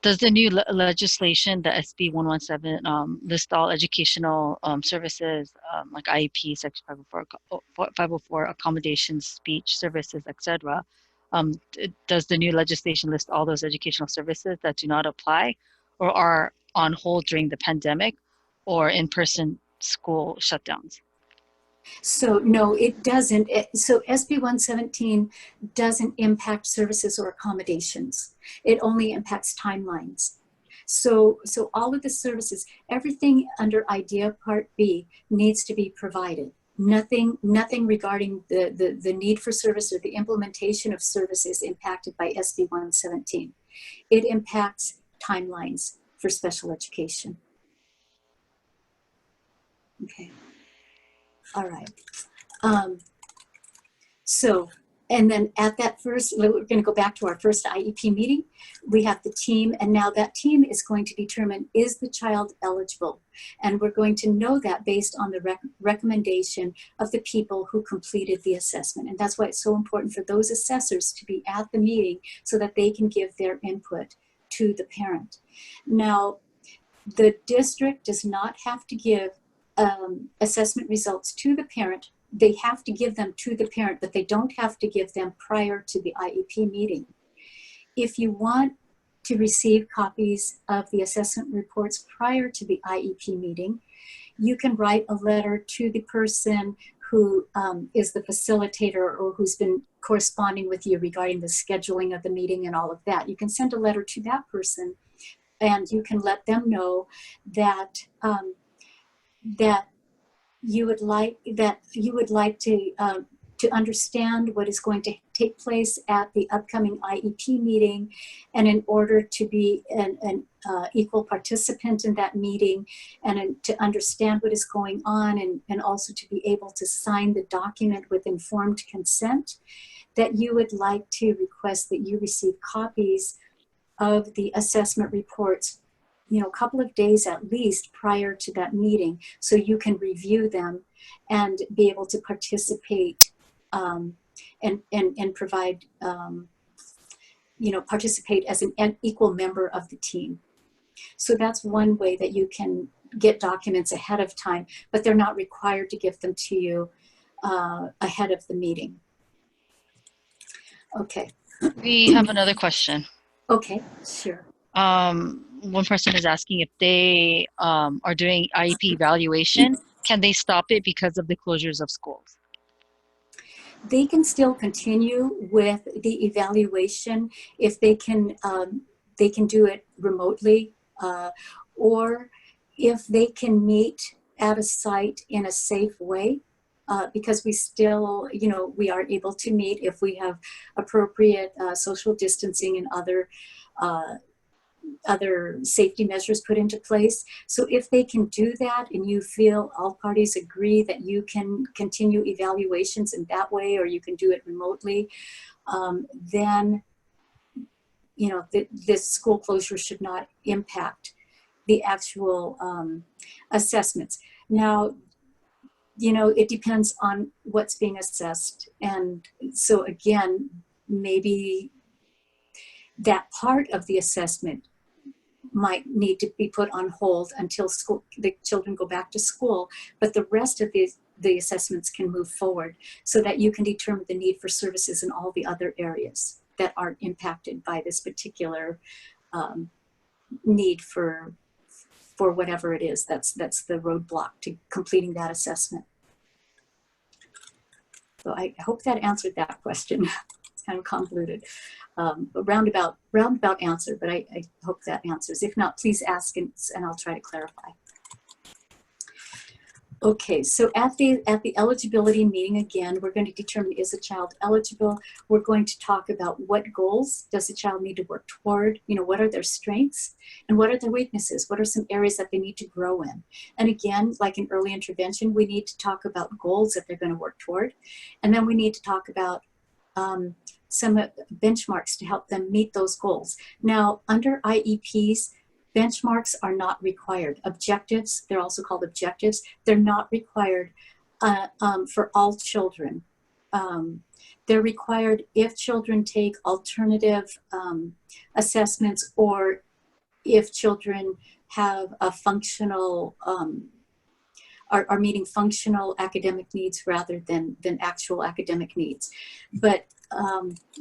does the new legislation, the SB 117, list all educational services like IEP, Section 504, accommodations, speech services, etc.? Does the new legislation list all those educational services that do not apply or are on hold during the pandemic or in-person school shutdowns? So no, it doesn't. So SB 117 doesn't impact services or accommodations. It only impacts timelines. So all of the services, everything under IDEA Part B needs to be provided. Nothing regarding the need for service or the implementation of services impacted by SB 117. It impacts timelines for special education. Okay. All right. So, and then at that first, we're going to go back to our first IEP meeting. We have the team, and now that team is going to determine, is the child eligible? And we're going to know that based on the recommendation of the people who completed the assessment. And that's why it's so important for those assessors to be at the meeting so that they can give their input to the parent. Now, the district does not have to give assessment results to the parent. They have to give them to the parent, but they don't have to give them prior to the IEP meeting. If you want to receive copies of the assessment reports prior to the IEP meeting, you can write a letter to the person who is the facilitator or who's been corresponding with you regarding the scheduling of the meeting and all of that. You can send a letter to that person, and you can let them know that that you would like to understand what is going to take place at the upcoming IEP meeting, and in order to be an equal participant in that meeting, and to understand what is going on, and also to be able to sign the document with informed consent, that you would like to request that you receive copies of the assessment reports, you know, a couple of days at least prior to that meeting, so you can review them and be able to participate and provide, you know, participate as an equal member of the team. So that's one way that you can get documents ahead of time, but they're not required to give them to you ahead of the meeting. Okay. We have another question. Okay, sure. One person is asking if they are doing IEP evaluation, can they stop it because of the closures of schools? They can still continue with the evaluation if they can do it remotely, or if they can meet at a site in a safe way, because we still, you know, we are able to meet if we have appropriate social distancing and other safety measures put into place. So if they can do that and you feel all parties agree that you can continue evaluations in that way, or you can do it remotely, then, you know, this school closure should not impact the actual assessments. Now, you know, it depends on what's being assessed. And so again, maybe that part of the assessment might need to be put on hold until the children go back to school, but the rest of the assessments can move forward so that you can determine the need for services in all the other areas that aren't impacted by this particular need for whatever it is that's the roadblock to completing that assessment. So I hope that answered that question. It's kind of convoluted. A roundabout answer, but I hope that answers. If not, please ask and I'll try to clarify. Okay, so at the eligibility meeting, again, we're going to determine, is a child eligible? We're going to talk about what goals does the child need to work toward? You know, what are their strengths and what are their weaknesses? What are some areas that they need to grow in? And again, like in early intervention, we need to talk about goals that they're going to work toward. And then we need to talk about some benchmarks to help them meet those goals. Now, under IEPs, benchmarks are not required. Objectives, they're also called objectives, they're not required for all children. They're required if children take alternative assessments, or if children have a functional, are meeting functional academic needs rather than actual academic needs. But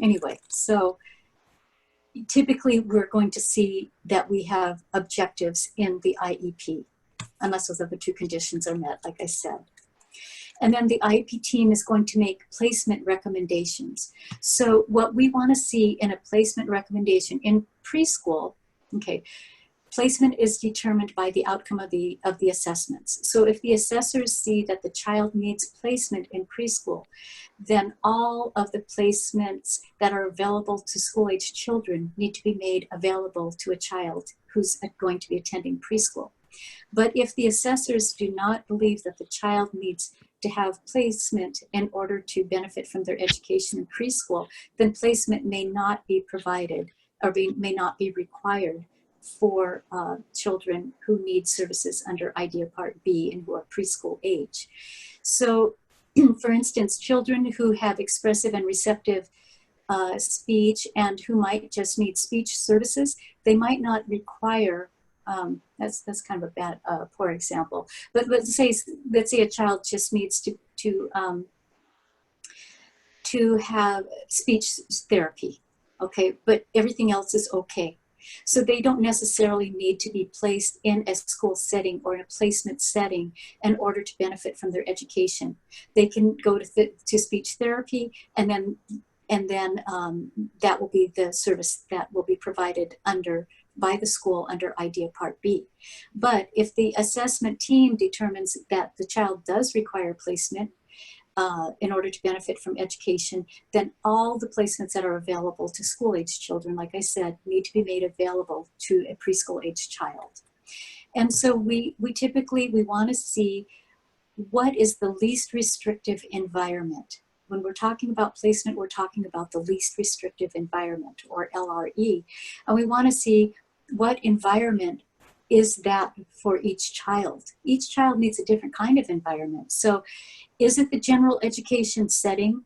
anyway, so typically we're going to see that we have objectives in the IEP, unless those other two conditions are met, like I said. And then the IEP team is going to make placement recommendations. So what we want to see in a placement recommendation in preschool, okay, Placement is determined by the outcome of the assessments. So if the assessors see that the child needs placement in preschool, then all of the placements that are available to school-age children need to be made available to a child who's going to be attending preschool. But if the assessors do not believe that the child needs to have placement in order to benefit from their education in preschool, then placement may not be provided or may not be required for children who need services under IDEA Part B and who are preschool age. So, for instance, children who have expressive and receptive speech and who might just need speech services, they might not require, that's kind of a bad, poor example, but let's say a child just needs to have speech therapy, okay, but everything else is okay. So they don't necessarily need to be placed in a school setting or in a placement setting in order to benefit from their education. They can go to speech therapy, and then that will be the service that will be provided by the school under IDEA Part B. But if the assessment team determines that the child does require placement in order to benefit from education, then all the placements that are available to school-age children, like I said, need to be made available to a preschool-age child. And so we typically want to see what is the least restrictive environment. When we're talking about placement, we're talking about the least restrictive environment, or LRE. And we want to see what environment is that for each child. Each child needs a different kind of environment. So is it the general education setting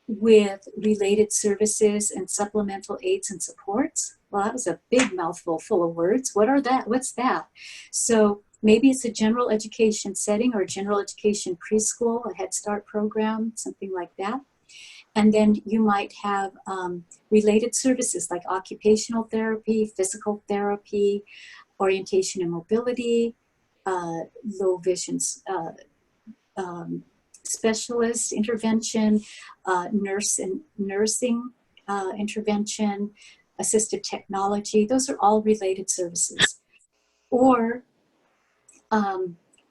with related services and supplemental aids and supports? Well, that was a big mouthful full of words. What's that? So maybe it's a general education setting or a general education preschool, a Head Start program, something like that. And then you might have related services like occupational therapy, physical therapy, orientation and mobility, low vision specialist intervention, nursing intervention, assistive technology. Those are all related services. Or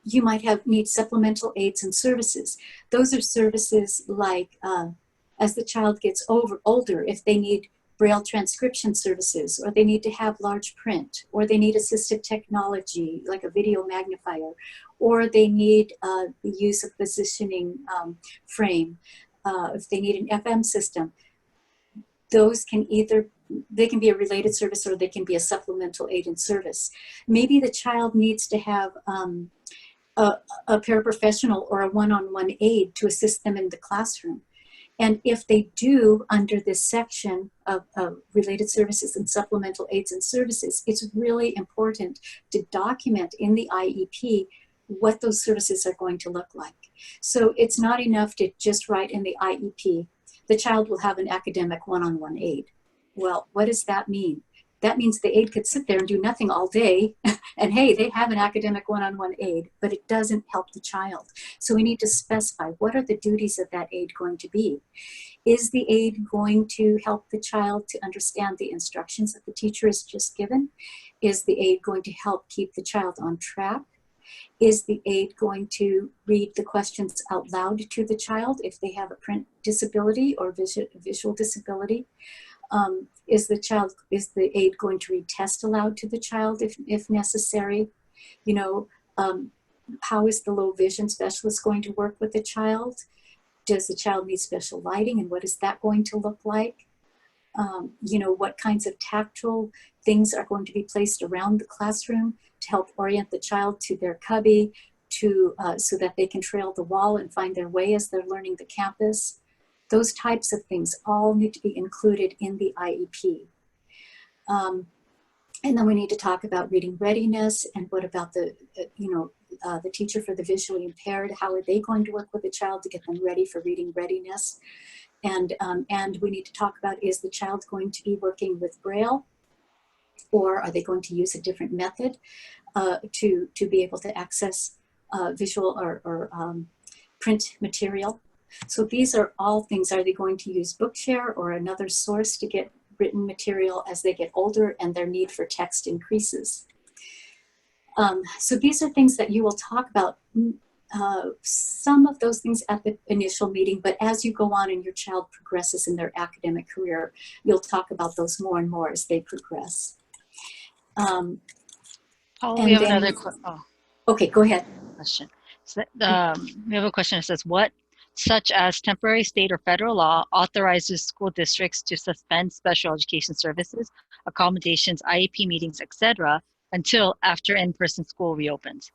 you might need supplemental aids and services. Those are services like as the child gets older, if they need Braille transcription services, or they need to have large print, or they need assistive technology like a video magnifier, or they need the use of positioning frame, if they need an FM system. Those can they can be a related service or they can be a supplemental aid and service. Maybe the child needs to have a paraprofessional or a one-on-one aide to assist them in the classroom. And if they do, under this section of related services and supplemental aids and services, it's really important to document in the IEP what those services are going to look like. So it's not enough to just write in the IEP, the child will have an academic one-on-one aide. Well, what does that mean? That means the aide could sit there and do nothing all day, and hey, they have an academic one-on-one aide, but it doesn't help the child. So we need to specify, what are the duties of that aide going to be? Is the aide going to help the child to understand the instructions that the teacher has just given? Is the aide going to help keep the child on track? Is the aide going to read the questions out loud to the child if they have a print disability or visual disability? Is the aide going to read tests aloud to the child if necessary? You know, how is the low vision specialist going to work with the child? Does the child need special lighting, and what is that going to look like? You know, what kinds of tactile things are going to be placed around the classroom to help orient the child to their cubby, so that they can trail the wall and find their way as they're learning the campus. Those types of things all need to be included in the IEP. And then we need to talk about reading readiness, and what about the teacher for the visually impaired? How are they going to work with the child to get them ready for reading readiness? And we need to talk about, is the child going to be working with Braille, or are they going to use a different method to be able to access visual or print material? So these are all things. Are they going to use Bookshare or another source to get written material as they get older and their need for text increases? So these are things that you will talk about, some of those things at the initial meeting, but as you go on and your child progresses in their academic career, you'll talk about those more and more as they progress. Oh, And we have then another okay, go ahead. question. So, we have a question that says, what, such as temporary state or federal law, authorizes school districts to suspend special education services, accommodations, IEP meetings, etc., until after in-person school reopens?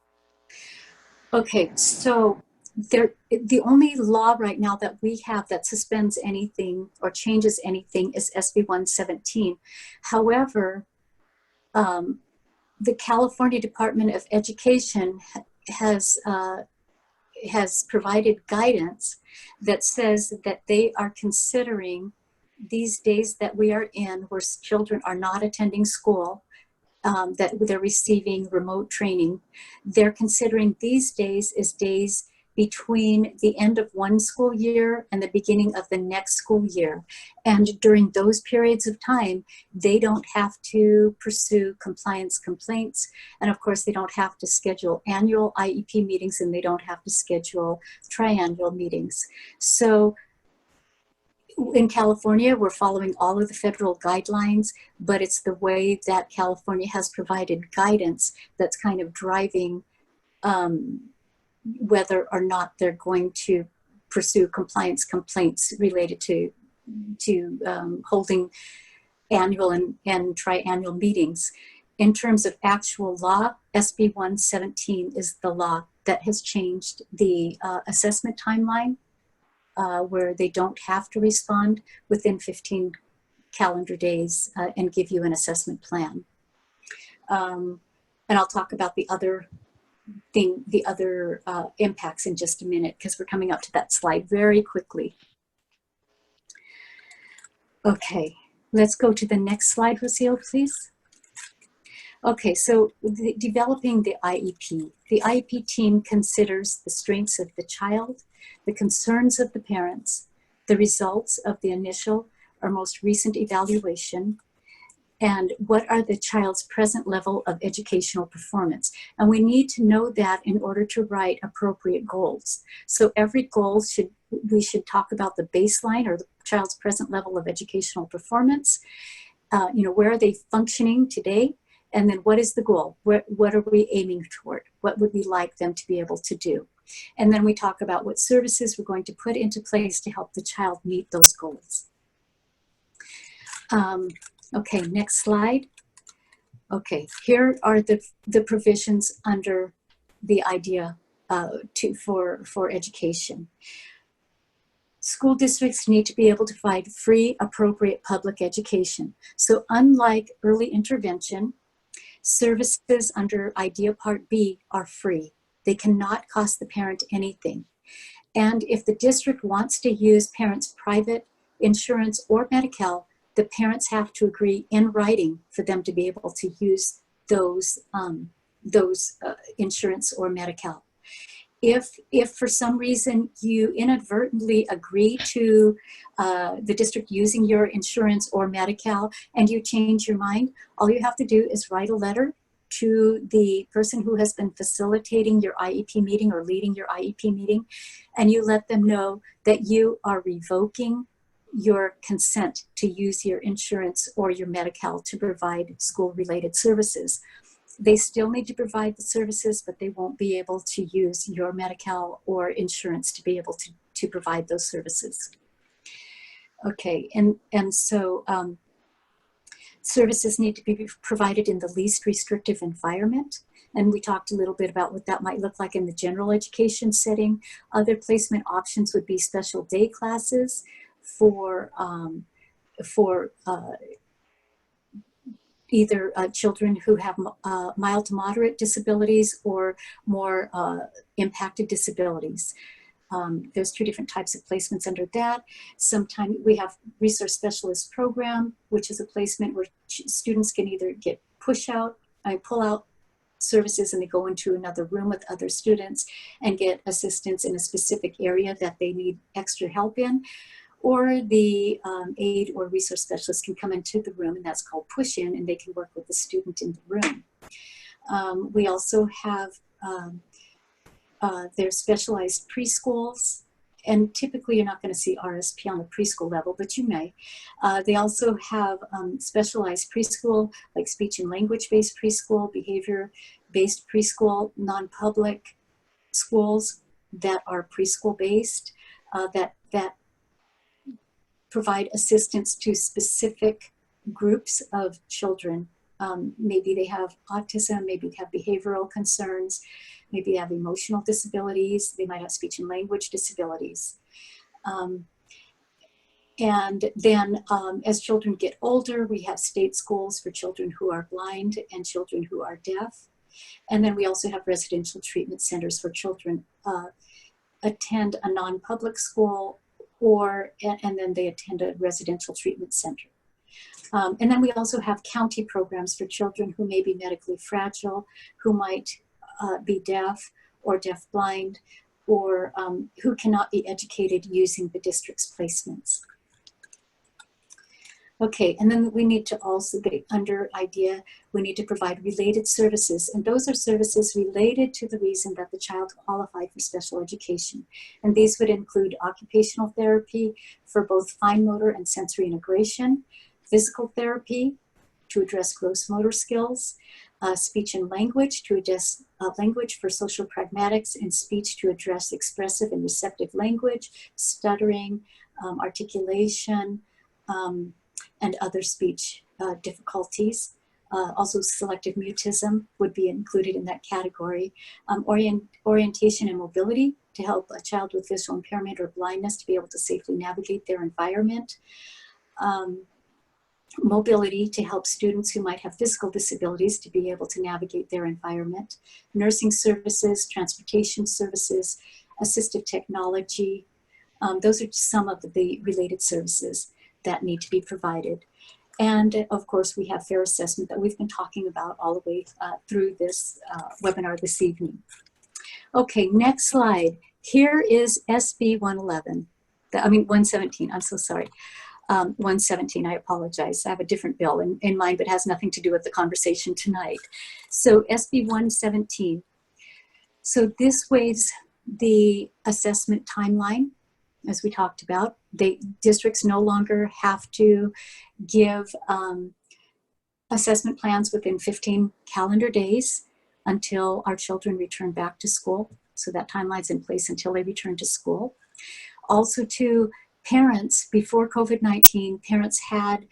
Okay, so the only law right now that we have that suspends anything or changes anything is SB 117. However, the California Department of Education has provided guidance that says that they are considering these days that we are in where children are not attending school, that they're receiving remote training. They're considering these days as days between the end of one school year and the beginning of the next school year. And during those periods of time, they don't have to pursue compliance complaints. And of course, they don't have to schedule annual IEP meetings, and they don't have to schedule triannual meetings. So in California, we're following all of the federal guidelines, but it's the way that California has provided guidance that's kind of driving whether or not they're going to pursue compliance complaints related to holding annual and triannual meetings. In terms of actual law, SB 117 is the law that has changed the assessment timeline, where they don't have to respond within 15 calendar days and give you an assessment plan. And I'll talk about the other impacts in just a minute, because we're coming up to that slide very quickly. Okay, let's go to the next slide, Rocio, please. Okay, so developing the IEP. The IEP team considers the strengths of the child, the concerns of the parents, the results of the initial or most recent evaluation, and what are the child's present level of educational performance. And we need to know that in order to write appropriate goals. So every goal we should talk about the baseline, or the child's present level of educational performance. Where are they functioning today? And then what is the goal? What are we aiming toward? What would we like them to be able to do? And then we talk about what services we're going to put into place to help the child meet those goals. Okay, next slide. Okay, here are the provisions under the idea for education. School districts need to be able to provide free, appropriate public education. So unlike early intervention, services under IDEA Part B are free. They cannot cost the parent anything. And if the district wants to use parents' private insurance or Medi-Cal, the parents have to agree in writing for them to be able to use those insurance or Medi-Cal. If for some reason you inadvertently agree to the district using your insurance or Medi-Cal and you change your mind, all you have to do is write a letter to the person who has been facilitating your IEP meeting or leading your IEP meeting, and you let them know that you are revoking your consent to use your insurance or your Medi-Cal to provide school-related services. They still need to provide the services, but they won't be able to use your Medi-Cal or insurance to be able to provide those services. Okay, and so services need to be provided in the least restrictive environment. And we talked a little bit about what that might look like in the general education setting. Other placement options would be special day classes for either children who have mild to moderate disabilities or more impacted disabilities. There's two different types of placements under that. Sometimes we have resource specialist program, which is a placement where students can either get pull out services, and they go into another room with other students and get assistance in a specific area that they need extra help in. Or the aid or resource specialist can come into the room, and that's called push-in, and they can work with the student in the room. We also have their specialized preschools, and typically you're not going to see RSP on the preschool level, but you may. They also have specialized preschool, like speech and language-based preschool, behavior-based preschool, non-public schools that are preschool-based, that provide assistance to specific groups of children. Maybe they have autism, maybe they have behavioral concerns, maybe they have emotional disabilities, they might have speech and language disabilities. And then as children get older, we have state schools for children who are blind and children who are deaf. And then we also have residential treatment centers for children attend a non-public school and then they attend a residential treatment center. And then we also have county programs for children who may be medically fragile, who might be deaf or deafblind, or who cannot be educated using the district's placements. Okay, and then we need to also get under IDEA, we need to provide related services, and those are services related to the reason that the child qualified for special education. And these would include occupational therapy for both fine motor and sensory integration, physical therapy to address gross motor skills, speech and language to address language for social pragmatics, and speech to address expressive and receptive language, stuttering, articulation, and other speech difficulties. Also selective mutism would be included in that category. Orientation and mobility to help a child with visual impairment or blindness to be able to safely navigate their environment. Mobility to help students who might have physical disabilities to be able to navigate their environment. Nursing services, transportation services, assistive technology. Those are some of the related services that need to be provided. And of course, we have fair assessment that we've been talking about all the way through this webinar this evening. Okay, next slide. Here is SB 117, I'm so sorry. 117, I apologize. I have a different bill in mind, but has nothing to do with the conversation tonight. So SB 117. So this waives the assessment timeline, as we talked about. Districts no longer have to give assessment plans within 15 calendar days until our children return back to school. So that timeline's in place until they return to school. Also to parents, before COVID-19, parents had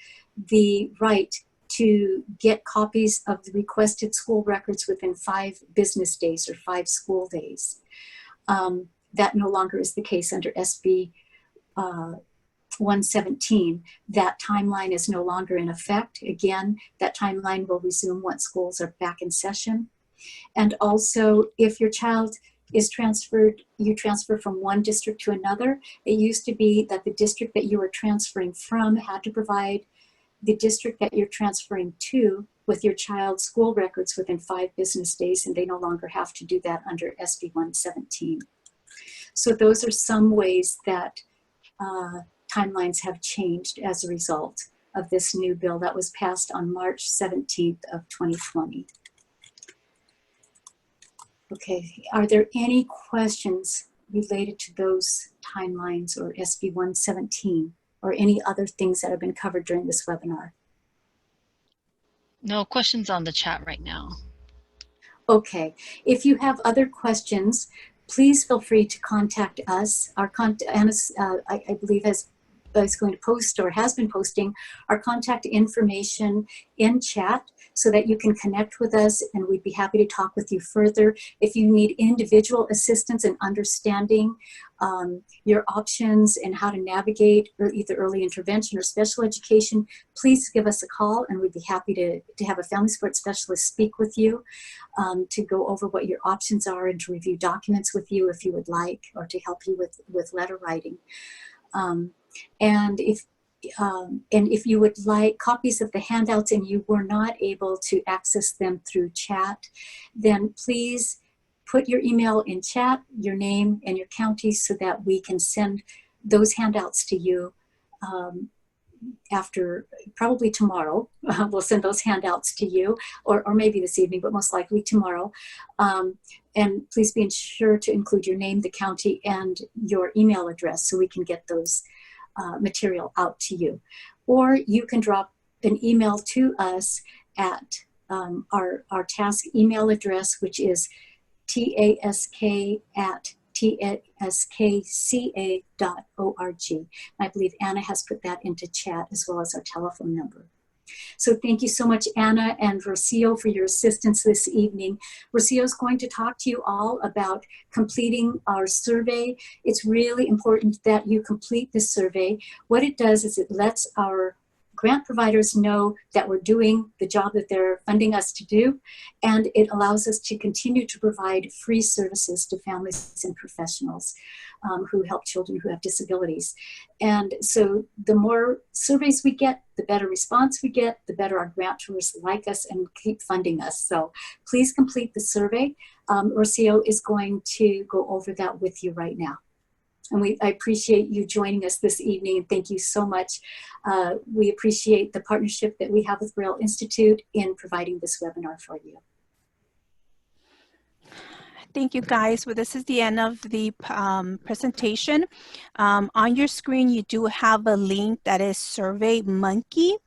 the right to get copies of the requested school records within 5 business days or 5 school days. That no longer is the case under SB 117. That timeline is no longer in effect. Again, that timeline will resume once schools are back in session. And also, if your child is transferred, you transfer from one district to another. It used to be that the district that you were transferring from had to provide the district that you're transferring to with your child's school records within 5 business days, and they no longer have to do that under SB 117. So those are some ways that timelines have changed as a result of this new bill that was passed on March 17th of 2020. Okay, are there any questions related to those timelines or SB 117 or any other things that have been covered during this webinar? No questions on the chat right now. Okay, if you have other questions, please feel free to contact us. Anna's, I believe, is going to post or has been posting our contact information in chat so that you can connect with us, and we'd be happy to talk with you further. If you need individual assistance in understanding your options and how to navigate either early intervention or special education, please give us a call, and we'd be happy to have a family support specialist speak with you to go over what your options are and to review documents with you if you would like, or to help you with letter writing. And if you would like copies of the handouts and you were not able to access them through chat, then please put your email in chat, your name and your county, so that we can send those handouts to you after, probably tomorrow. We'll send those handouts to you, or maybe this evening, but most likely tomorrow. And please be sure to include your name, the county, and your email address so we can get those material out to you. Or you can drop an email to us at our task email address, which is task@taskca.org. I believe Anna has put that into chat, as well as our telephone number. So thank you so much, Anna and Rocio, for your assistance this evening. Rocio is going to talk to you all about completing our survey. It's really important that you complete this survey. What it does is it lets our grant providers know that we're doing the job that they're funding us to do, and it allows us to continue to provide free services to families and professionals who help children who have disabilities. And so the more surveys we get, the better response we get, the better our grantors like us and keep funding us. So please complete the survey. Rocio is going to go over that with you right now. And I appreciate you joining us this evening, and thank you so much. We appreciate the partnership that we have with Braille Institute in providing this webinar for you. Thank you, guys. Well, this is the end of the presentation. On your screen, you do have a link that is SurveyMonkey.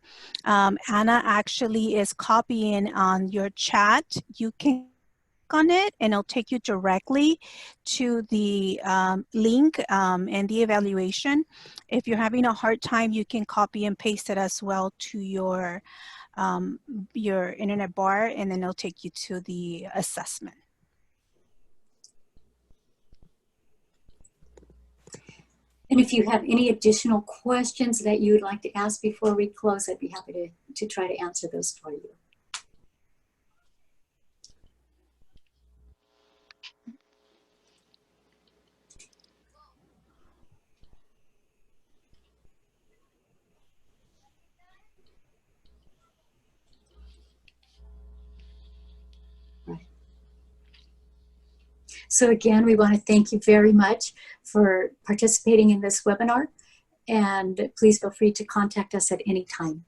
Anna actually is copying on your chat. You can on it and it'll take you directly to the link and the evaluation. If you're having a hard time, you can copy and paste it as well to your internet bar, and then it'll take you to the assessment. And if you have any additional questions that you would like to ask before we close, I'd be happy to try to answer those for you. So again, we want to thank you very much for participating in this webinar, and please feel free to contact us at any time.